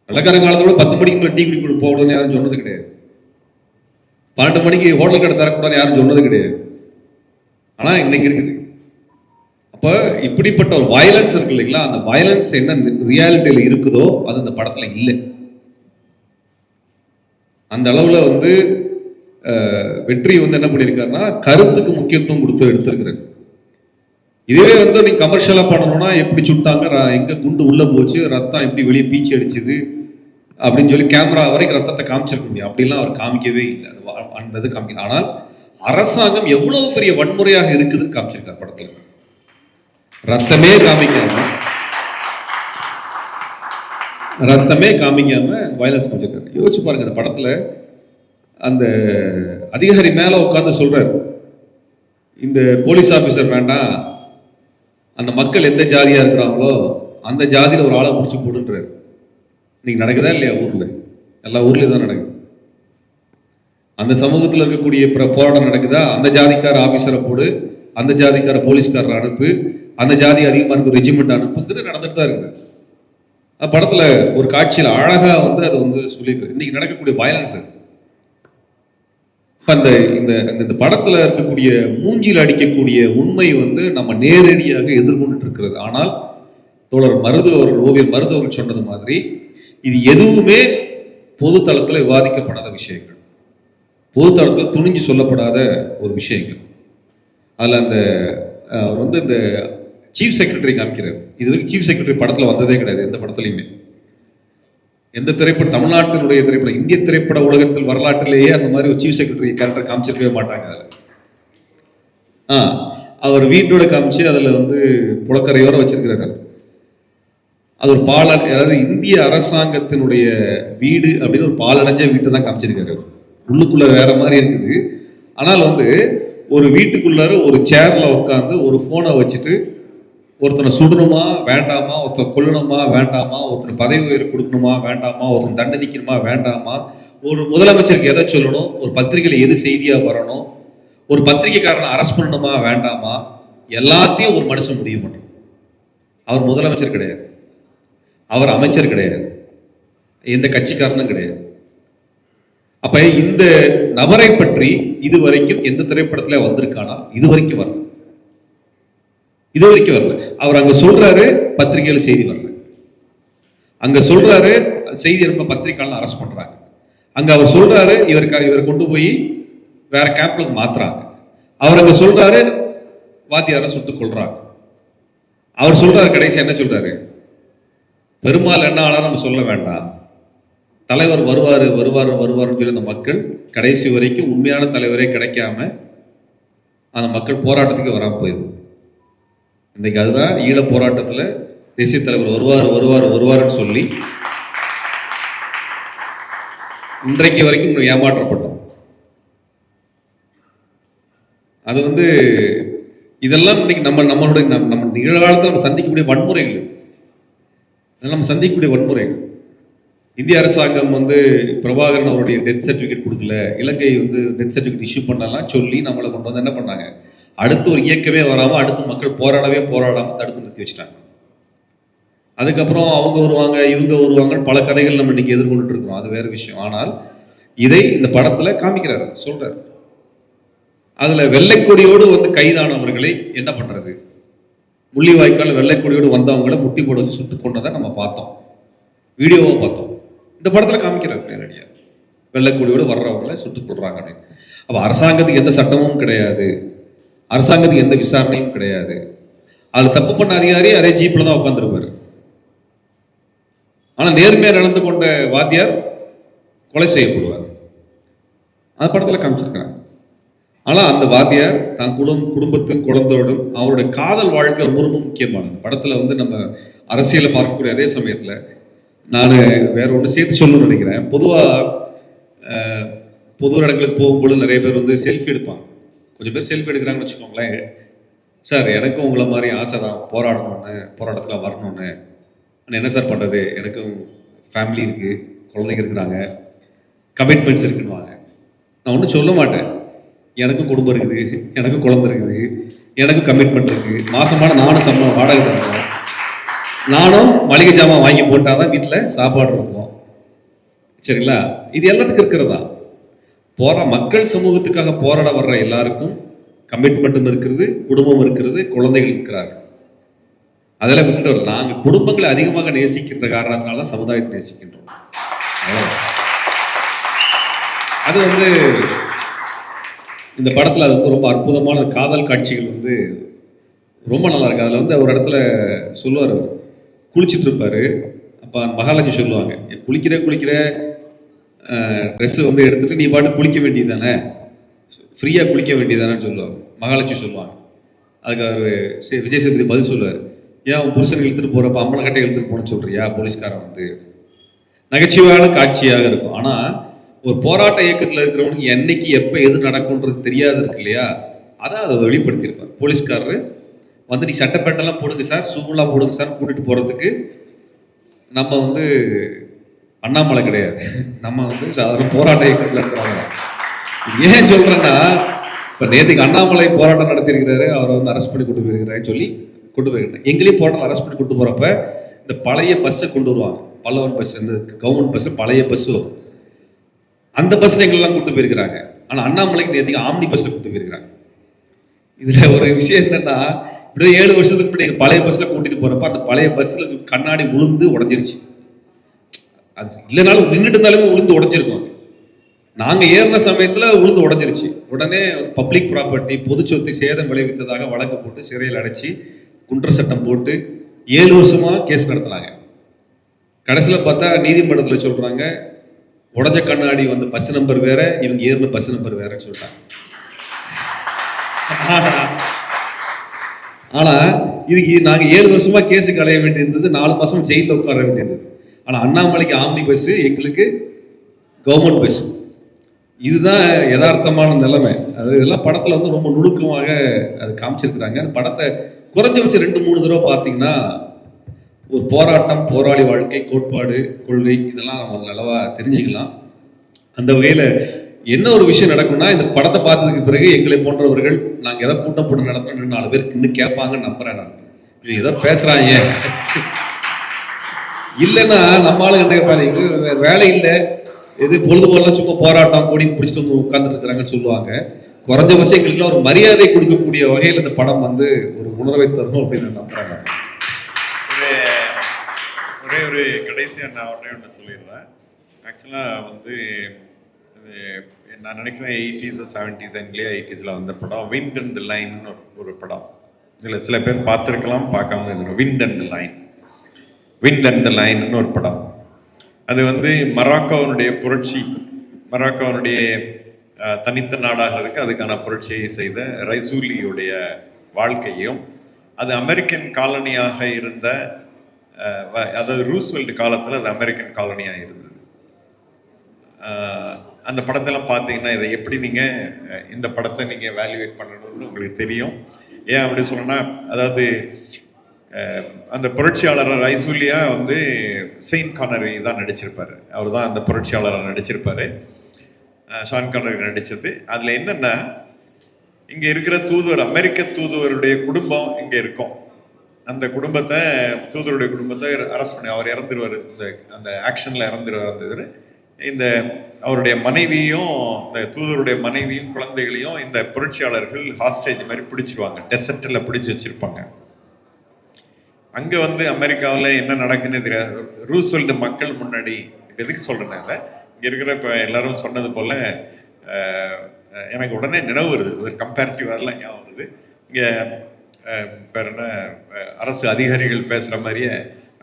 வெள்ளைக்காரன் காலத்தை விட 10 மணிக்கு மேலே டீ குடி போகணும்னு யாரும் சொன்னது கிடையாது. 12 மணிக்கு ஹோட்டல் கடை தரக்கூடாதுன்னு யாரும் சொன்னது கிடையாது. ஆனா இன்னைக்கு இருக்குது. அப்ப இப்படிப்பட்ட ஒரு வயலன்ஸ் இருக்கு இல்லைங்களா, அந்த வயலன்ஸ் என்ன ரியாலிட்டியில இருக்குதோ அது அந்த படத்துல இல்லை. அந்த அளவுல வந்து வெற்றி வந்து என்ன பண்ணியிருக்காருன்னா கருத்துக்கு முக்கியத்துவம் கொடுத்து எடுத்திருக்கிறாரு. இதுவே வந்து நீ கமர்ஷியலா பண்ணணும்னா எப்படி சுட்டாங்க, எங்க குண்டு உள்ள போச்சு, ரத்தம் எப்படி வெளியே பீச்சு அடிச்சுது அப்படின்னு சொல்லி கேமரா வரைக்கும் ரத்தத்தை காமிச்சிருக்க முடியும். அப்படிலாம் அவர் காமிக்கவே இல்லை, அந்த இது காமிக்கல. ஆனால் அரசாங்கம் எவ்வளவு பெரிய வன்முறையாக இருக்குதுன்னு காமிச்சிருக்காரு படத்துல. ரத்தமே காமிக்காம வயலன்ஸ் காமிச்சிருக்காரு. யோசிச்சு பாருங்க, அந்த படத்துல அந்த அதிகாரி மேல உட்கார்ந்து சொல்றாரு, இந்த போலீஸ் ஆபீசர் வேண்டாம், அந்த மக்கள் எந்த ஜாதியா இருக்கிறாங்களோ அந்த ஜாதியில ஒரு ஆளை முடிச்சு போடுன்றாரு. இன்னைக்கு நடக்குதா இல்லையா? ஊர்ல எல்லா ஊர்லயும் தான் நடக்குது. அந்த சமூகத்தில் இருக்கக்கூடிய போராட்டம் நடக்குதா, அந்த ஜாதிக்கார ஆபீசரை போடு, அந்த ஜாதிக்கார போலீஸ்காரரை அனுப்பு, அந்த ஜாதி அதிகமாக இருக்க ரெஜிமெண்ட் அனுப்புங்கிறது நடந்துட்டு தான் இருக்குது. படத்துல ஒரு காட்சியில் அழகா வந்து அதை வந்து சொல்லியிருக்கு. இன்னைக்கு நடக்கக்கூடிய வயலன்ஸ் அந்த இந்த படத்துல இருக்கக்கூடிய மூஞ்சில் அடிக்கக்கூடிய உண்மை வந்து நம்ம நேரடியாக எதிர்கொண்டுட்டு இருக்கிறது. ஆனால் தோழர் ஓவியர் மருது அவர்கள் சொன்னது மாதிரி இது எதுவுமே பொது தளத்துல விவாதிக்கப்படாத விஷயங்கள், பொது தளத்துல துணிஞ்சு சொல்லப்படாத ஒரு விஷயங்கள். அதுல அந்த அவர் வந்து இந்த சீஃப் செக்ரட்டரி காமிக்கிறார். இது வரைக்கும் சீஃப் செக்ரட்டரி படத்துல வந்ததே கிடையாது, எந்த படத்துலையுமே. எந்த திரைப்படம், தமிழ்நாட்டினுடைய திரைப்படம், இந்திய திரைப்பட உலகத்தில் வரலாற்றிலேயே அந்த மாதிரி ஒரு சீஃப் செக்ரட்டரி கேரக்டர் காமிச்சிருக்கவே மாட்டாங்க. அதுல அவர் வீட்டோட காமிச்சு அதுல வந்து புலக்கரையோர வச்சிருக்கிறாரு. அது ஒரு அதாவது இந்திய அரசாங்கத்தினுடைய வீடு அப்படின்னு ஒரு பாலடைஞ்ச வீட்டை தான் காமிச்சிருக்காரு. உள்ளுக்குள்ள வேற மாதிரி இருக்குது. ஆனால் வந்து ஒரு வீட்டுக்குள்ளார ஒரு சேர்ல உட்காந்து ஒரு போனை வச்சுட்டு ஒருத்தனை சுடணுமா வேண்டாமா, ஒருத்தனை கொல்லணுமா வேண்டாமா, ஒருத்தனை பதவி உயர்வு கொடுக்கணுமா வேண்டாமா, ஒருத்தனை தண்டனிக்கணுமா வேண்டாமா, ஒரு முதலமைச்சருக்கு எதை சொல்லணும், ஒரு பத்திரிகையில எது செய்தியா வரணும், ஒரு பத்திரிகைக்காரனை அரெஸ்ட் பண்ணணுமா வேண்டாமா, எல்லாத்தையும் ஒரு மனுஷன் முடிவு பண்றான். அவர் முதலமைச்சர் கிடையாது, அவர் அமைச்சர் கிடையாது, எந்த கட்சிக்காரனும் கிடையாது. அப்ப இந்த நபரை பற்றி இதுவரைக்கும் எந்த திரைப்படத்துல வந்திருக்கானா? இதுவரைக்கும் வரல. அவர் அங்க சொல்றாரு, பத்திரிகையில செய்தி வரல. அங்க சொல்றாரு, செய்தி இருப்ப பத்திரிகையாளர் அரெஸ்ட் பண்றாங்க. அங்க அவர் சொல்றாரு, இவரை கொண்டு போய் வேற கேம்ப்ல மாத்துறாங்க. அவர் அங்க சொல்றாரு, வாத்தியார சுட்டுக் கொள்றாங்க. அவர் சொல்றாரு, கடைசி என்ன சொல்றாரு, பெருமாள் என்ன ஆனா நம்ம சொல்ல வேண்டாம், தலைவர் வருவாருன்னு சொல்லி அந்த மக்கள் கடைசி வரைக்கும் உண்மையான தலைவரே கிடைக்காம அந்த மக்கள் போராட்டத்துக்கு வராம போயிடும். இன்னைக்கு அதுதான் ஈழ போராட்டத்துல தேசிய தலைவர் வருவாருன்னு சொல்லி இன்றைக்கு வரைக்கும் ஏமாற்றப்பட்டோம். அது வந்து இதெல்லாம் இன்னைக்கு நம்ம நிகழ்காலத்தில் நம்ம சந்திக்கக்கூடிய வன்முறைகள். இதெல்லாம் நம்ம சந்திக்கக்கூடிய வன்முறைகள். இந்திய அரசாங்கம் வந்து பிரபாகரன் அவருடைய டெத் சர்டிஃபிகேட் கொடுக்கல, இலங்கை வந்து டெத் சர்டிஃபிகேட் இஷ்யூ பண்ணலாம் சொல்லி நம்மளை கொண்டு வந்து என்ன பண்ணாங்க, அடுத்து ஒரு இயக்கமே வராம, அடுத்து மக்கள் போராடாம தடுத்து நிறுத்தி வச்சுட்டாங்க. அதுக்கப்புறம் அவங்க வருவாங்க, இவங்க வருவாங்கன்னு பல கதைகள் நம்ம இன்னைக்கு எதிர்கொண்டுட்டு இருக்கிறோம். அது வேற விஷயம். ஆனால் இதை இந்த படத்துல காமிக்கிறாரு, சொல்றாரு. அதுல வெள்ளைக்கொடியோடு வந்து கைதானவர்களை என்ன பண்றது, முள்ளிவாய்க்கால் வெள்ளைக்கொடியோடு வந்தவங்களை முட்டி போட வச்சு சுட்டு கொண்டதை நம்ம பார்த்தோம், வீடியோவை பார்த்தோம். இந்த படத்துல காமிக்கிறாரு நேரடியா, வெள்ளைக்கொடியோடு வர்றவங்களை சுட்டுக் கொள்றாங்க அப்படின்னு. அப்ப அரசாங்கத்துக்கு எந்த சட்டமும் கிடையாது, அரசாங்கத்துக்கு எந்த விசாரணையும் கிடையாது. அது தப்பு பண்ண அதிகாரி அதே ஜீப்ல தான் உட்காந்துருப்பாரு. ஆனா நேர்மையா நடந்து கொண்ட வாத்தியார் கொலை செய்யப்படுவார். அந்த படத்தில் காமிச்சிருக்கிறாங்க. ஆனால் அந்த வாத்தியார் தான் குடும்பத்தின் குழந்தையோடும் அவருடைய காதல் வாழ்க்கை ரொம்ப ரொம்ப முக்கியமானது. படத்தில் வந்து நம்ம அரசியலை பார்க்கக்கூடிய அதே சமயத்தில் நான் வேற ஒன்று சேர்த்து சொல்லணும்னு நினைக்கிறேன். பொதுவாக பொது இடங்களுக்கு போகும்போது நிறைய பேர் வந்து செல்ஃபி எடுப்பாங்க. கொஞ்சம் பேர் செல்ஃபி எடுக்கிறாங்கன்னு வச்சுக்கோங்களேன். சார் எனக்கும் உங்களை மாதிரி ஆசை தான், போராட்டத்தில் வரணும்னு. ஆனால் என்ன சார் பண்ணுறது, எனக்கும் ஃபேமிலி இருக்குது, குழந்தைங்க இருக்கிறாங்க, கமிட்மெண்ட்ஸ் இருக்குன்னுவாங்க. நான் ஒன்றும் சொல்ல மாட்டேன். எனக்கும் குடும்பம் இருக்குது, எனக்கும் குழந்தை இருக்குது, எனக்கும் கமிட்மெண்ட் இருக்குது. மாதமான நானும் சம்பளம் வாடகை தரணும், நானும் மளிகை ஜாமான் வாங்கி போட்டால் தான் வீட்டில் சாப்பாடு இருக்கும். சரிங்களா? இது எல்லாத்துக்கும் இருக்கிறதா. மக்கள் சமூகத்துக்காக போராட வர்ற எல்லாருக்கும் கமிட்மெண்ட்டும் இருக்கிறது, குடும்பம் இருக்கிறது, குழந்தைகள் இருக்கிறார்கள். அதெல்லாம் விட்டுட்டு வர நாங்கள் குடும்பங்களை அதிகமாக நேசிக்கின்ற காரணத்தினால சமுதாயத்தை நேசிக்கின்றோம். அது வந்து இந்த படத்தில் அது வந்து ரொம்ப அற்புதமான காதல் காட்சிகள் வந்து ரொம்ப நல்லா இருக்கு. அதில் வந்து ஒரு இடத்துல சொல்லுவார், குளிச்சுட்டு இருப்பாரு. அப்போ மகாலட்சுமி சொல்லுவாங்க, குளிக்கிற ட்ரெஸ்ஸு வந்து எடுத்துட்டு நீ பாட்டு குளிக்க வேண்டியது தானே, ஃப்ரீயாக குளிக்க வேண்டியதானேன்னு சொல்லுவாங்க. மகாலட்சுமி சொல்லுவாங்க. அதுக்கு அவர் விஜய் சேதுபதி பதில் சொல்லுவார், ஏன் அவன் புருஷனை இழுத்துட்டு போகிறப்ப அம்மனை கட்டை இழுத்துட்டு போன சொல்றியா போலீஸ்காரன் வந்து. நகைச்சுவையான காட்சியாக இருக்கும். ஆனால் ஒரு போராட்ட இயக்கத்தில் இருக்கிறவனுக்கு என்னைக்கு எப்போ எது நடக்கும்ன்றது தெரியாது இருக்கு இல்லையா, அதான் அதை வெளிப்படுத்தியிருப்பார். போலீஸ்காரரு வந்து நீ சட்டப்பேட்டெல்லாம் போடுங்க சார், ஷூலாம் போடுங்க சார், கூட்டிகிட்டு போகிறதுக்கு நம்ம வந்து அண்ணாமலை கிடையாது, நம்ம வந்து சாதாரண போராட்ட இயக்கத்தில் இருக்கிறாங்க. ஏன் சொல்கிறேன்னா, இப்போ நேற்றுக்கு அண்ணாமலை போராட்டம் நடத்தியிருக்கிறாரு, அவரை வந்து அரெஸ்ட் பண்ணி கொண்டு போயிருக்கிறாருன்னு சொல்லி கொண்டு போயிருக்கேன். எங்களையும் போராட்டம் அரெஸ்ட் பண்ணி கொண்டு போகிறப்ப இந்த பழைய பஸ்ஸை கொண்டு வருவாங்க, பல்லவன் பஸ், இந்த கவர்மெண்ட் பஸ்ஸு பழைய பஸ்ஸு வரும். அந்த பஸ்ஸில் எங்களெல்லாம் கூட்டு போயிருக்கிறாங்க. ஆனால் அண்ணாமலைக்கு நேற்றுக்கு ஆம்னி பஸ்ஸில் கூட்டு போயிருக்கிறாங்க. இதில் ஒரு விஷயம் என்னென்னா, இப்படியே 7 வருஷத்துக்கு முன்னாடி எங்கள் பழைய பஸ்ஸில் கூட்டிகிட்டு போகிறப்ப அந்த பழைய பஸ்ஸில் கண்ணாடி உளுந்து உடஞ்சிருச்சு. அது இல்லைனாலும் நின்றுட்டு இருந்தாலுமே உளுந்து உடஞ்சிருக்கும். அது நாங்கள் ஏறின சமயத்தில் உளுந்து உடஞ்சிருச்சு. உடனே பப்ளிக் ப்ராப்பர்ட்டி பொது சொத்தை சேதம் விளைவித்ததாக வழக்கு போட்டு சிறையில் அடைச்சி குண்டர் சட்டம் போட்டு 7 வருஷமாக கேஸ் நடத்தினாங்க. கடைசியில் பார்த்தா நீதிமன்றத்தில் சொல்கிறாங்க, உடஞ்ச கண்ணாடி வந்து பஸ் நம்பர் வேற, இவங்க ஏறின பஸ் நம்பர் வேறன்னு சொல்லிட்டாங்க. ஆனால் இதுக்கு நாங்கள் 7 வருஷமா கேஸுக்கு அலைய வேண்டியிருந்தது, 4 மாதம் ஜெயிலில் உட்கார வேண்டியிருந்தது. ஆனால் அண்ணாமலைக்கு ஆம்னி பஸ்ஸு, எங்களுக்கு கவர்மெண்ட் பஸ். இதுதான் யதார்த்தமான நிலைமை. அது இதெல்லாம் படத்தில் வந்து ரொம்ப நுணுக்கமாக அது காமிச்சிருக்கிறாங்க. அந்த படத்தை குறைஞ்சபட்சம் 2-3 தடவை பார்த்தீங்கன்னா ஒரு போராட்டம், போராளி வாழ்க்கை, கோட்பாடு, கொள்கை இதெல்லாம் நம்ம நல்லவா தெரிஞ்சுக்கலாம். அந்த வகையில் என்ன ஒரு விஷயம் நடக்கும்னா, இந்த படத்தை பார்த்ததுக்கு பிறகு எங்களை போன்றவர்கள் நாங்கள் ஏதோ கூட்டம் போட்டு நடத்தணும் 4 பேருக்கு இன்னும் கேட்பாங்கன்னு நம்புறேன். நான் ஏதோ பேசுகிறாங்க இல்லைன்னா நம்ம ஆளுங்க கேட்பாங்க, வேலை இல்லை, எது பொழுதுபோலாம் சும்மா போராட்டம் கொடி பிடிச்சிட்டு வந்து உட்கார்ந்துட்டு இருக்கிறாங்கன்னு சொல்லுவாங்க. குறைஞ்சபட்சம் எங்களுக்குலாம் ஒரு மரியாதை கொடுக்கக்கூடிய வகையில் இந்த படம் வந்து ஒரு உணர்வை தரும் அப்படின்னு நான் நம்புறேன். ஒரே ஒரு கடைசியாக நான் ஒன்று சொல்லிடுறேன். ஆக்சுவலாக வந்து நான் நினைக்கிறேன் 80s 70s எங்களையே 80s வந்த படம் விண்ட் அண்ட் தி லைன்னு ஒரு படம். இதில் சில பேர் பார்த்துருக்கலாம், பார்க்காம இருக்கணும். விண்ட் அண்ட் தி லைன்னு ஒரு படம். அது வந்து மொராக்கோனுடைய புரட்சி, மொராக்கோனுடைய தனித்த நாடாகிறதுக்கு அதுக்கான புரட்சியை செய்த ரைசூலியுடைய வாழ்க்கையும், அது அமெரிக்கன் காலனியாக இருந்த, அதாவது ரூஸ்வெல்ட் காலத்தில் அது அமெரிக்கன் காலனியாக இருந்தது. அந்த படத்தெல்லாம் பார்த்தீங்கன்னா இதை எப்படி நீங்கள் இந்த படத்தை நீங்கள் வேல்யூவேட் பண்ணணும்னு உங்களுக்கு தெரியும். ஏன் அப்படி சொல்லணும்னா, அதாவது அந்த புரட்சியாளர் ரைசூலியா வந்து செயின்ட் கானரி தான் நடிச்சிருப்பார். அவர் தான் அந்த புரட்சியாளராக நடிச்சிருப்பார். ஷான் கானரி நடித்தது. அதில் என்னென்னா, இங்கே இருக்கிற தூதுவர், அமெரிக்க தூதுவருடைய குடும்பம் இங்கே இருக்கும். அந்த குடும்பத்தை, தூதுவருடைய குடும்பத்தை அரெஸ்ட் பண்ணி அவர் இறந்துருவார். அந்த ஆக்ஷனில் இறந்துருவார். இந்த அவருடைய மனைவியும், இந்த தூதருடைய மனைவியும் குழந்தைகளையும் இந்த புரட்சியாளர்கள் ஹாஸ்டேஜ் மாதிரி பிடிச்சிருவாங்க, டெசர்ட்டில் பிடிச்சி வச்சிருப்பாங்க. அங்கே வந்து அமெரிக்காவில் என்ன நடக்குன்னு தெரியாது. ரூஸ்வெல்ட் மக்கள் முன்னாடி, எதுக்கு சொல்கிறேன்னா, இங்கே இருக்கிற இப்போ எல்லாரும் சொன்னது போல் எனக்கு உடனே நினைவு வருது, ஒரு கம்பேரிட்டிவாகலாம் ஞாபகம் வருது. இங்கே பேர் என்ன, அரசு அதிகாரிகள் பேசுகிற மாதிரியே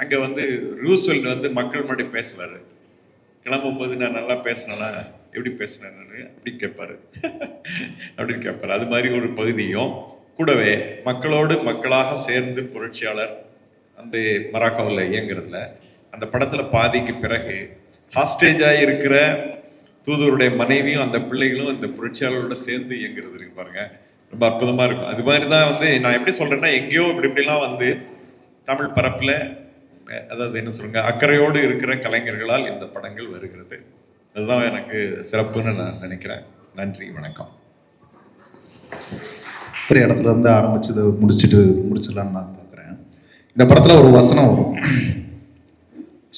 அங்கே வந்து ரூஸ்வெல்ட் வந்து மக்கள் முன்னாடி பேசுவார். கிளம்பும்போது நான் நல்லா பேசினேனா, எப்படி பேசினேன் அப்படி கேட்பாரு அப்படின்னு கேட்பாரு. அது மாதிரி ஒரு பகுதியும் கூடவே மக்களோடு மக்களாக சேர்ந்து புரட்சியாளர் அந்த மராக்காவில் இயங்குறதுல அந்த படத்துல பாதிக்கு பிறகு ஹாஸ்டேஜாக இருக்கிற தூதுவருடைய மனைவியும் அந்த பிள்ளைகளும் அந்த புரட்சியாளரோட சேர்ந்து இயங்குறது இருக்கு பாருங்க, ரொம்ப அற்புதமா இருக்கும். அது மாதிரி தான் வந்து நான் எப்படி சொல்றேன்னா, எங்கேயோ இப்படிலாம் வந்து தமிழ் பரப்புல, அதாவது என்ன சொல்லுங்க, அக்கறையோடு இருக்கிற கலைஞர்களால் இந்த படங்கள் வருகிறது. அதுதான் எனக்கு சிறப்புன்னு நான் நினைக்கிறேன். நன்றி, வணக்கம். ஒரு இடத்துல இருந்து ஆரம்பிச்சது முடிச்சிடலான்னு நான் பார்க்குறேன். இந்த படத்தில் ஒரு வசனம் வரும்.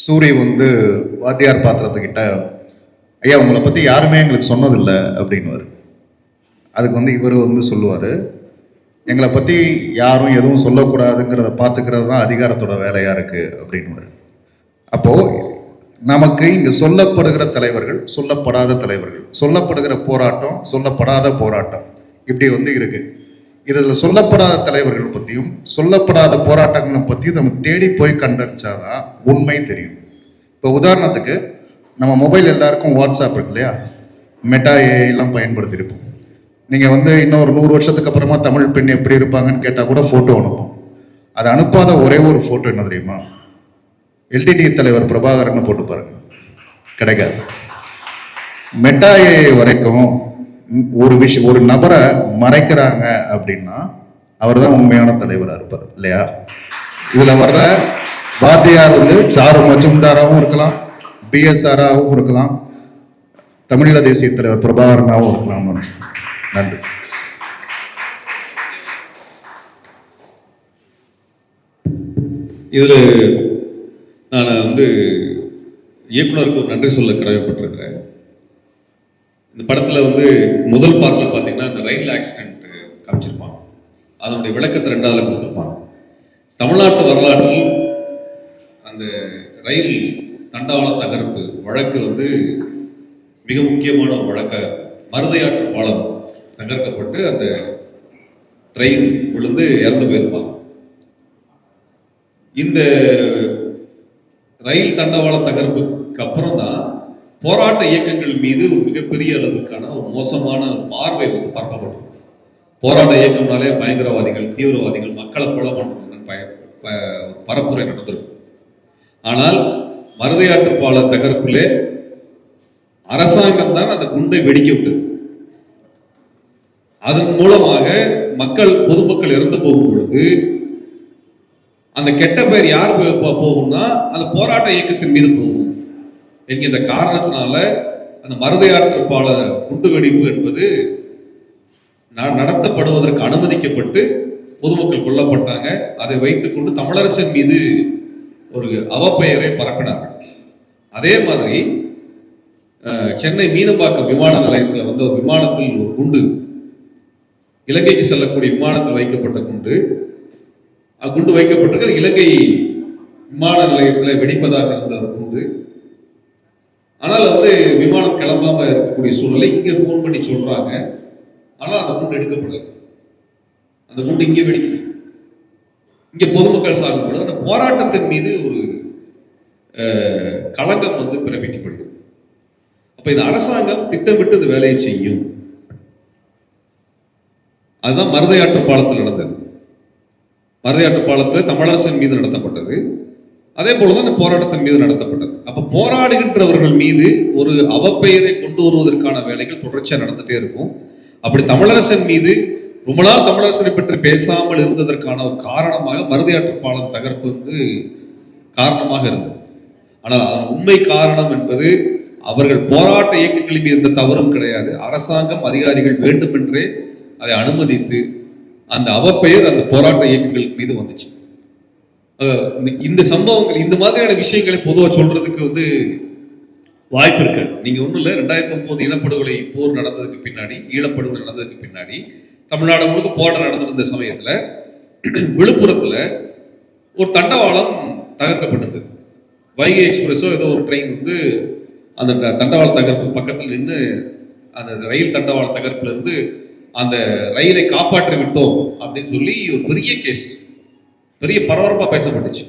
சூரி வந்து வாத்தியார் பாத்திரத்துக்கிட்ட, ஐயா உங்களை பற்றி யாருமே எங்களுக்கு சொன்னதில்லை அப்படின்னுவார். அதுக்கு வந்து இவர் வந்து சொல்லுவார், எங்களை பற்றி யாரும் எதுவும் சொல்லக்கூடாதுங்கிறத பார்த்துக்கிறது தான் அதிகாரத்தோட வேலையாக இருக்குது அப்படின்னுவார். அப்போது நமக்கு இங்கே சொல்லப்படுகிற தலைவர்கள், சொல்லப்படாத தலைவர்கள், சொல்லப்படுகிற போராட்டம், சொல்லப்படாத போராட்டம், இப்படி வந்து இருக்குது. இதில் சொல்லப்படாத தலைவர்கள் பற்றியும் சொல்லப்படாத போராட்டங்களை பற்றியும் நம்ம தேடி போய் கண்டறிச்சாதான் உண்மை தெரியும். இப்போ உதாரணத்துக்கு நம்ம மொபைல் எல்லாருக்கும் வாட்ஸ்அப் இருக்கு இல்லையா, மெட்டா ஏஐலாம் பயன்படுத்தியிருப்போம். நீங்கள் வந்து இன்னொரு 100 வருஷத்துக்கு அப்புறமா தமிழ் பெண் எப்படி இருப்பாங்கன்னு கேட்டால் கூட ஃபோட்டோ அனுப்பும். அது அனுப்பாத ஒரே ஒரு ஃபோட்டோ என்ன தெரியுமா? எல்டிடி தலைவர் பிரபாகரன் போட்டு பாருங்க, கிடைக்காது. மெட்டா ஏஐ வரைக்கும் ஒரு நபரை மறைக்கிறாங்க அப்படின்னா அவர் தான் உண்மையான தலைவராக இருப்பார் இல்லையா? இதில் வர்ற வாத்தியார் வந்து சாரு மஜும்தாராகவும் இருக்கலாம், பிஎஸ்ஆராகவும் இருக்கலாம், தமிழீழ தேசிய தலைவர் பிரபாகரனாகவும் இருக்கலாம். நன்றி. இதில் நான் வந்து இயக்குனருக்கு ஒரு நன்றி சொல்ல கடமைப்பட்டிருக்கிறேன். இந்த படத்தில் வந்து முதல் பார்ட்டில் பார்த்தீங்கன்னா இந்த ரயில் ஆக்சிடென்ட் காமிச்சிருப்பான், அதனுடைய விளக்கத்தை 2ஆவதுல கொடுத்துருப்பான். தமிழ்நாட்டு வரலாற்றில் அந்த ரயில் தண்டவாள தகர்ப்பு வழக்கு வந்து மிக முக்கியமான ஒரு வழக்காக, மருதையாற்று பாலம் தகர்க்கப்பட்டு அந்த ட்ரெயின் விழுந்து இறந்து போயிருப்பாங்க. இந்த ரயில் தண்டவாள தகர்ப்புக்கு அப்புறம் தான் போராட்ட இயக்கங்கள் மீது ஒரு மிகப்பெரிய அளவுக்கான ஒரு மோசமான பார்வை வந்து பரப்பப்பட்டது. போராட்ட இயக்கம்னாலே பயங்கரவாதிகள், தீவிரவாதிகள், மக்களை கொலை பண்றதுன்னு பரப்புரை நடந்திருக்கும். ஆனால் மருதையாற்று பால தகர்ப்பிலே அரசாங்கம் தான் அந்த குண்டை வெடிக்க விட்டது. அதன் மூலமாக பொதுமக்கள் இறந்து போகும் பொழுது அந்த கெட்ட பெயர் யார் போகும்னா அந்த போராட்ட இயக்கத்தின் மீது போகும் என்கின்ற காரணத்தினால அந்த மருதையாற்று பால குண்டு வெடிப்பு என்பது நடத்தப்படுவதற்கு அனுமதிக்கப்பட்டு பொதுமக்கள் கொல்லப்பட்டாங்க. அதை வைத்துக்கொண்டு தமிழரசன் மீது ஒரு அவப்பெயரை பரப்பினார்கள். அதே மாதிரி சென்னை மீனம்பாக்கம் விமான நிலையத்தில் வந்து ஒரு விமானத்தில் ஒரு குண்டு, இலங்கைக்கு செல்லக்கூடிய விமானத்தில் வைக்கப்பட்ட குண்டு வைக்கப்பட்டிருக்கு. இலங்கை விமான நிலையத்தில் வெடிப்பதாக இருந்த ஒரு குண்டு. ஆனால் வந்து விமானம் கிளம்பாம இருக்கக்கூடிய சூழ்நிலை இங்கே ஃபோன் பண்ணி சொல்றாங்க. ஆனால் அந்த குண்டு எடுக்கப்படலை. அந்த குண்டு இங்கே வெடிக்குது. இங்கே பொதுமக்கள் சாகும்போது அந்த போராட்டத்தின் மீது ஒரு களங்கம் வந்து பிறப்பிக்கப்படுது. அப்ப இந்த அரசாங்கம் திட்டமிட்டு இந்த வேலையை செய்யும். அதுதான் மருதையாற்று பாலத்தில் நடந்தது. மருதையாற்று பாலத்தில் தமிழரசன் மீது நடத்தப்பட்டது. அதே போலதான் இந்த போராட்டத்தின் மீது நடத்தப்பட்டது. அப்ப போராடுகின்றவர்கள் மீது ஒரு அவப்பெயரை கொண்டு வருவதற்கான வேலைகள் தொடர்ச்சியா நடந்துட்டே இருக்கும். அப்படி தமிழரசன் மீது ரொம்ப நாள் தமிழரசனை பற்றி பேசாமல் இருந்ததற்கான ஒரு காரணமாக மருதையாற்று பாலம் தகர்ப்பு வந்து காரணமாக இருந்தது. ஆனால் அதன் உண்மை காரணம் என்பது அவர்கள் போராட்ட இயக்கங்களில் இருந்த தவறும் கிடையாது. அரசாங்கம் அதிகாரிகள் வேண்டுமென்றே அதை அனுமதித்து அந்த அவப்பெயர் அந்த போராட்ட இயக்கங்களுக்கு மீது வந்துச்சு. இந்த சம்பவங்கள், இந்த மாதிரியான விஷயங்களை பொதுவாக சொல்றதுக்கு வந்து வாய்ப்பு இருக்கு. நீங்க ஒன்றும் இல்லை, 2009 இனப்படுகொலை போர் நடந்ததுக்கு பின்னாடி, ஈழப்படுகொலை நடந்ததுக்கு பின்னாடி தமிழ்நாடு முழுக்க போராட்டம் நடந்திருந்த சமயத்துல விழுப்புரத்துல ஒரு தண்டவாளம் தகர்க்கப்பட்டது. வைகை எக்ஸ்பிரஸோ ஏதோ ஒரு ட்ரெயின் வந்து அந்த தண்டவாள தகர்ப்பு பக்கத்தில் நின்று அந்த ரயில் தண்டவாள தகர்ப்புல இருந்து அந்த ரயிலை காப்பாற்றி விட்டோம் அப்படின்னு சொல்லி ஒரு பெரிய கேஸ், பெரிய பரபரப்பா பேசப்பட்டுச்சு.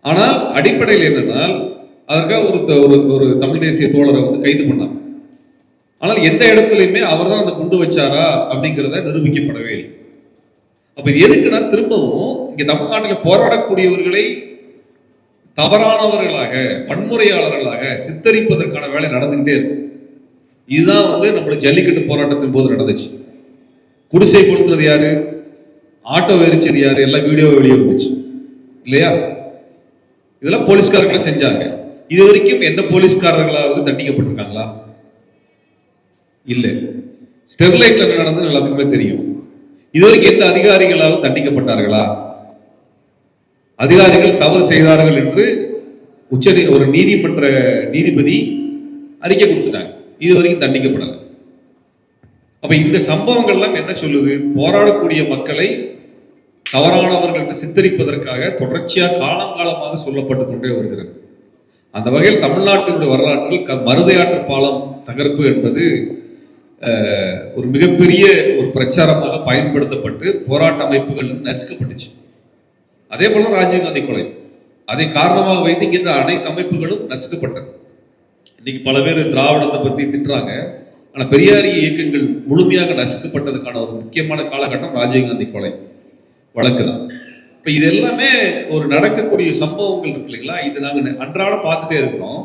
ஆனால் அடிப்படையில் என்னன்னா அதற்காக ஒரு தமிழ் தேசிய தோழரை வந்து கைது பண்ணாங்க. ஆனால் எந்த இடத்துலையுமே அவர் தான் அந்த குண்டு வச்சாரா அப்படிங்கிறத நிரூபிக்கப்படவே இல்லை. அப்ப இது எதுக்குன்னா, திரும்பவும் இங்க தமிழ்நாட்டில் போராடக்கூடியவர்களை தவறானவர்களாக, வன்முறையாளர்களாக சித்தரிப்பதற்கான வேலை நடந்துகிட்டே இருக்கும். இதுதான் வந்து நம்மளுடைய ஜல்லிக்கட்டு போராட்டத்தின் போது நடந்துச்சு. குடிசை கொளுத்துறது யாரு, ஆட்டோ எரிச்சது யாரு, எல்லாம் வீடியோ வெளியே வந்துச்சு இல்லையா? இதெல்லாம் போலீஸ்காரர்களை செஞ்சாங்க. இது வரைக்கும் எந்த போலீஸ்காரர்களாவது தண்டிக்கப்பட்டிருக்காங்களா? இல்லை. ஸ்டெர்லைட்ல நடந்தது எல்லாத்துக்குமே தெரியும். இதுவரைக்கும் எந்த அதிகாரிகளாவது தண்டிக்கப்பட்டார்களா? அதிகாரிகள் தவறு செய்தார்கள் என்று ஒரு நீதிமன்ற நீதிபதி அறிக்கை கொடுத்துட்டாங்க. இதுவரைக்கும் தண்டிக்கப்படலை. அப்ப இந்த சம்பவங்கள்லாம் என்ன சொல்லுது? போராடக்கூடிய மக்களை தவறானவர்கள் என்று சித்தரிப்பதற்காக தொடர்ச்சியாக காலங்காலமாக சொல்லப்பட்டு கொண்டே வருகிறது. அந்த வகையில் தமிழ்நாட்டினுடைய வரலாற்றில் மருதையாற்று பாலம் தகர்ப்பு என்பது ஒரு மிகப்பெரிய ஒரு பிரச்சாரமாக பயன்படுத்தப்பட்டு போராட்ட அமைப்புகள் நசுக்கப்பட்டுச்சு. அதே போல ராஜீவ்காந்தி கொலை, அதை காரணமாக வைத்துங்கின்ற அனைத்து அமைப்புகளும் நசுக்கப்பட்டது. இன்னைக்கு பல பேர் திராவிடத்தை பத்தி திட்டுறாங்க. ஆனா பெரியாரிய இயக்கங்கள் முழுமையாக நசுக்கப்பட்டதுக்கான ஒரு முக்கியமான காலகட்டம் ராஜீவ்காந்தி கொலை வழக்கு தான். இப்ப இது எல்லாமே ஒரு நடக்கக்கூடிய சம்பவங்கள் இருக்கு இல்லைங்களா? இது நாங்க அன்றாட பார்த்துட்டே இருக்கிறோம்.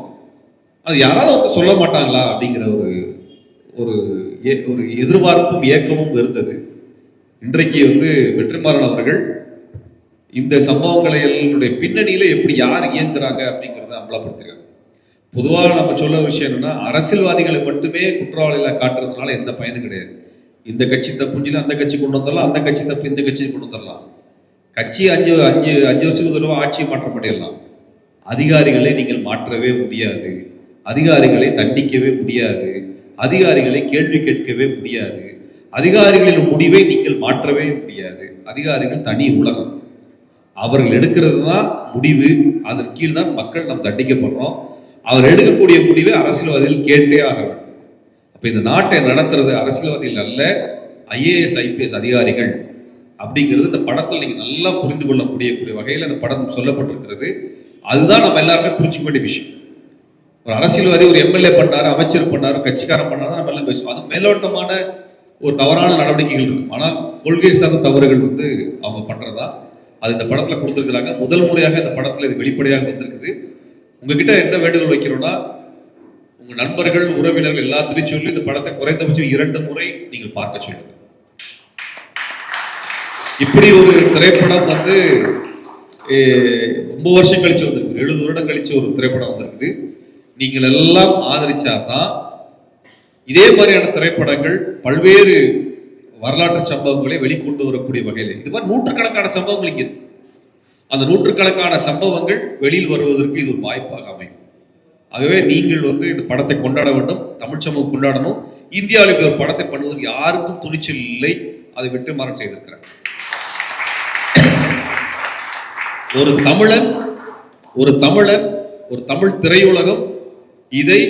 அது யாராவது ஒருத்தர் சொல்ல மாட்டாங்களா அப்படிங்கிற ஒரு எதிர்பார்ப்பும் ஏக்கமும் இருந்தது. இன்றைக்கு வந்து வெற்றிமாறன் அவர்கள் இந்த சம்பவங்களுடைய பின்னணியில எப்படி யார் இயங்குறாங்க அப்படிங்கிறத அம்பலப்படுத்திருக்காங்க. பொதுவாக நம்ம சொல்ல விஷயம் என்னன்னா, அரசியல்வாதிகளை மட்டுமே குற்றவாளிகளை காட்டுறதுனால எந்த பயனும் கிடையாது. இந்த கட்சி தப்புஞ்சில அந்த கட்சி கொண்டு வந்துடலாம், அந்த கட்சி தப்பு இந்த கட்சி கொண்டு வந்துடலாம். கட்சி அஞ்சு வருஷத்துக்கு தடவை ஆட்சியை மாற்ற முடியலாம். அதிகாரிகளை நீங்கள் மாற்றவே முடியாது. அதிகாரிகளை தண்டிக்கவே முடியாது. அதிகாரிகளை கேள்வி கேட்கவே முடியாது. அதிகாரிகளின் முடிவை நீங்கள் மாற்றவே முடியாது. அதிகாரிகள் தனி உலகம். அவர்கள் எடுக்கிறது தான் முடிவு. அதன் கீழ் தான் மக்கள் நாம் தண்டிக்கப்படுறோம். அவர் எடுக்கக்கூடிய முடிவை அரசியல்வாதிகள் கேட்டே ஆக வேண்டும். அப்ப இந்த நாட்டை நடத்துறது அரசியல்வாதிகள் அல்ல, IAS IPS அதிகாரிகள் அப்படிங்கிறது இந்த படத்தில் நீங்க நல்லா புரிந்து கொள்ள முடியக்கூடிய வகையில் அந்த படம் சொல்லப்பட்டிருக்கிறது. அதுதான் நம்ம எல்லாருமே புரிஞ்சுக்க வேண்டிய விஷயம். ஒரு அரசியல்வாதி ஒரு MLA பண்ணாரு, அமைச்சர் பண்ணாரு, கட்சிக்காரன் பண்ணாரு, நம்ம எல்லாம் பேசுவோம். அது மேலோட்டமான ஒரு தவறான நடவடிக்கைகள் இருக்கும். ஆனால் கொள்கை சார்ந்த தவறுகள் வந்து அவங்க பண்றதா அது இந்த படத்துல கொடுத்துருக்குறாங்க. முதல் முறையாக இந்த படத்துல இது வெளிப்படையாக வந்திருக்குது. உங்ககிட்ட என்ன வேண்டுகோள் வைக்கிறோம்னா, உங்க நண்பர்கள், உறவினர்கள் எல்லாத்திலையும் சொல்லி இந்த படத்தை குறைந்தபட்சம் 2 முறை நீங்கள் பார்க்க சொல்லுங்க. இப்படி ஒரு திரைப்படம் வந்து ரொம்ப வருஷம் கழிச்சு வந்திருக்கு. 70 வருடம் கழிச்சு ஒரு திரைப்படம் வந்திருக்குது. நீங்கள் எல்லாம் ஆதரிச்சாதான் இதே மாதிரியான திரைப்படங்கள் பல்வேறு வரலாற்று சம்பவங்களை வெளிக்கொண்டு வரக்கூடிய வகையில் இது மாதிரி நூற்றுக்கணக்கான சம்பவங்கள் இங்கே இருக்கு. அந்த நூற்றுக்கணக்கான சம்பவங்கள் வெளியில் வருவதற்கு இது ஒரு வாய்ப்பாக அமையும். ஆகவே நீங்கள் வந்து இந்த படத்தை கொண்டாட வேண்டும், தமிழ் சமூகம் கொண்டாடணும். இந்தியாவில் இப்படி ஒரு படத்தை பண்ணுவதற்கு யாருக்கும் துணிச்சல் இல்லை. அதை வெற்றிமாறன் செய்திருக்கிறார். ஒரு தமிழ் திரையுலகம் இதை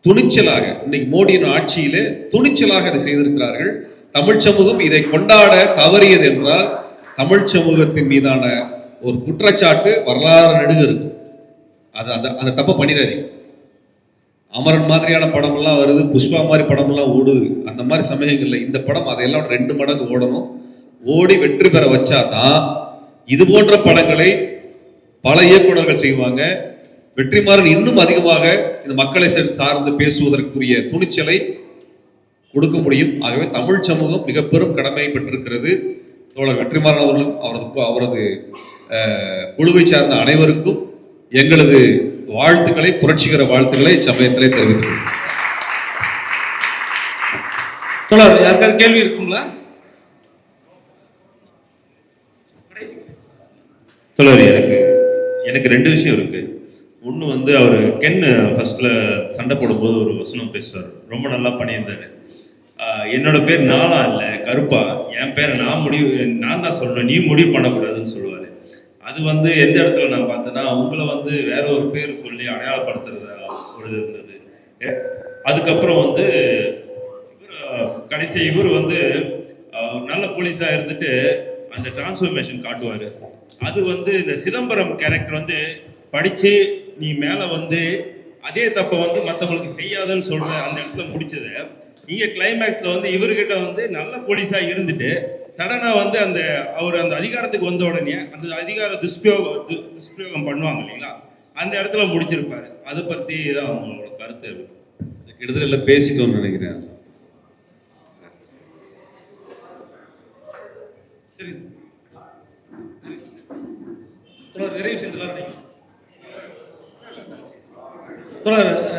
துணிச்சலாக, இன்னைக்கு மோடியின் ஆட்சியிலே துணிச்சலாக அதை செய்திருக்கிறார்கள். தமிழ் சமூகம் இதை கொண்டாட தவறியது என்றால் தமிழ் சமூகத்தின் மீதான ஒரு குற்றச்சாட்டு வரலாறு நெடுக இருக்கும். அந்த தப்பை பண்ணிடாதீங்க. அமரன் மாதிரியான படமெல்லாம் வருது, புஷ்பா மாதிரி படமெல்லாம் ஓடுது. அந்த மாதிரி சமயங்கள்ல இந்த படம் அதையெல்லாம் 2 மடங்கு ஓடணும். ஓடி வெற்றி பெற வச்சாதான் இது போன்ற படங்களை பல இயக்குநர்கள் செய்வாங்க. வெற்றிமாறன் இன்னும் அதிகமாக இந்த மக்களை சார்ந்து பேசுவதற்குரிய துணிச்சலை கொடுக்க முடியும். ஆகவே தமிழ் சமூகம் மிக பெரும் கடமை பெற்றிருக்கிறது. தோழர் வெற்றிமாறன் அவர்களும் அவரது குழுவை சார்ந்த அனைவருக்கும் எங்களது வாழ்த்துக்களை, புரட்சிகர வாழ்த்துக்களை சமயத்திலே தெரிவித்துள்ளோம். தோழர் யாருக்காவது கேள்வி இருக்குங்களா? தோழர், எனக்கு 2 விஷயம் இருக்கு. ஒன்று வந்து அவர் கென் ஃபர்ஸ்ட்ல சண்டை போடும்போது ஒரு வசனம் பேசுவார், ரொம்ப நல்லா பண்ணியிருந்தாரு. என்னோட பேர் நாளா இல்லை கருப்பா, என் பேரை நான் தான் சொல்லணும், நீ முடிவு பண்ணக்கூடாதுன்னு சொல்லுவார். அது வந்து எந்த இடத்துல நான் பார்த்தேன்னா, உங்களை வந்து வேற ஒரு பேர் சொல்லி அடையாளப்படுத்துறதா ஒரு இருந்தது. அதுக்கப்புறம் வந்து கடைசி இவர் வந்து நல்ல போலீஸாக இருந்துட்டு அந்த டிரான்ஸ்ஃபர்மேஷன் காட்டுவார். அது வந்து இந்த சிதம்பரம் கேரக்டர் வந்து படித்து நீ மேலே வந்து அதே தப்பை வந்து மற்றவங்களுக்கு செய்யாதன்னு சொல்ற அந்த இடத்துல முடிச்சதை இங்கே கிளைமேக்ஸில் வந்து இவர்கிட்ட வந்து நல்ல போலீஸாக இருந்துட்டு சடனாக வந்து அவர் அந்த அதிகாரத்துக்கு வந்த உடனே அந்த அதிகார துஷ்பிரயோகம் பண்ணுவாங்க இல்லைங்களா, அந்த இடத்துல முடிச்சிருப்பாரு. அதை பற்றி தான் அவங்களோட கருத்து. விடுதலையில் பேசிட்டோம்னு நினைக்கிறேன். சரி தொடர் நிறைய விஷயம் தொடர்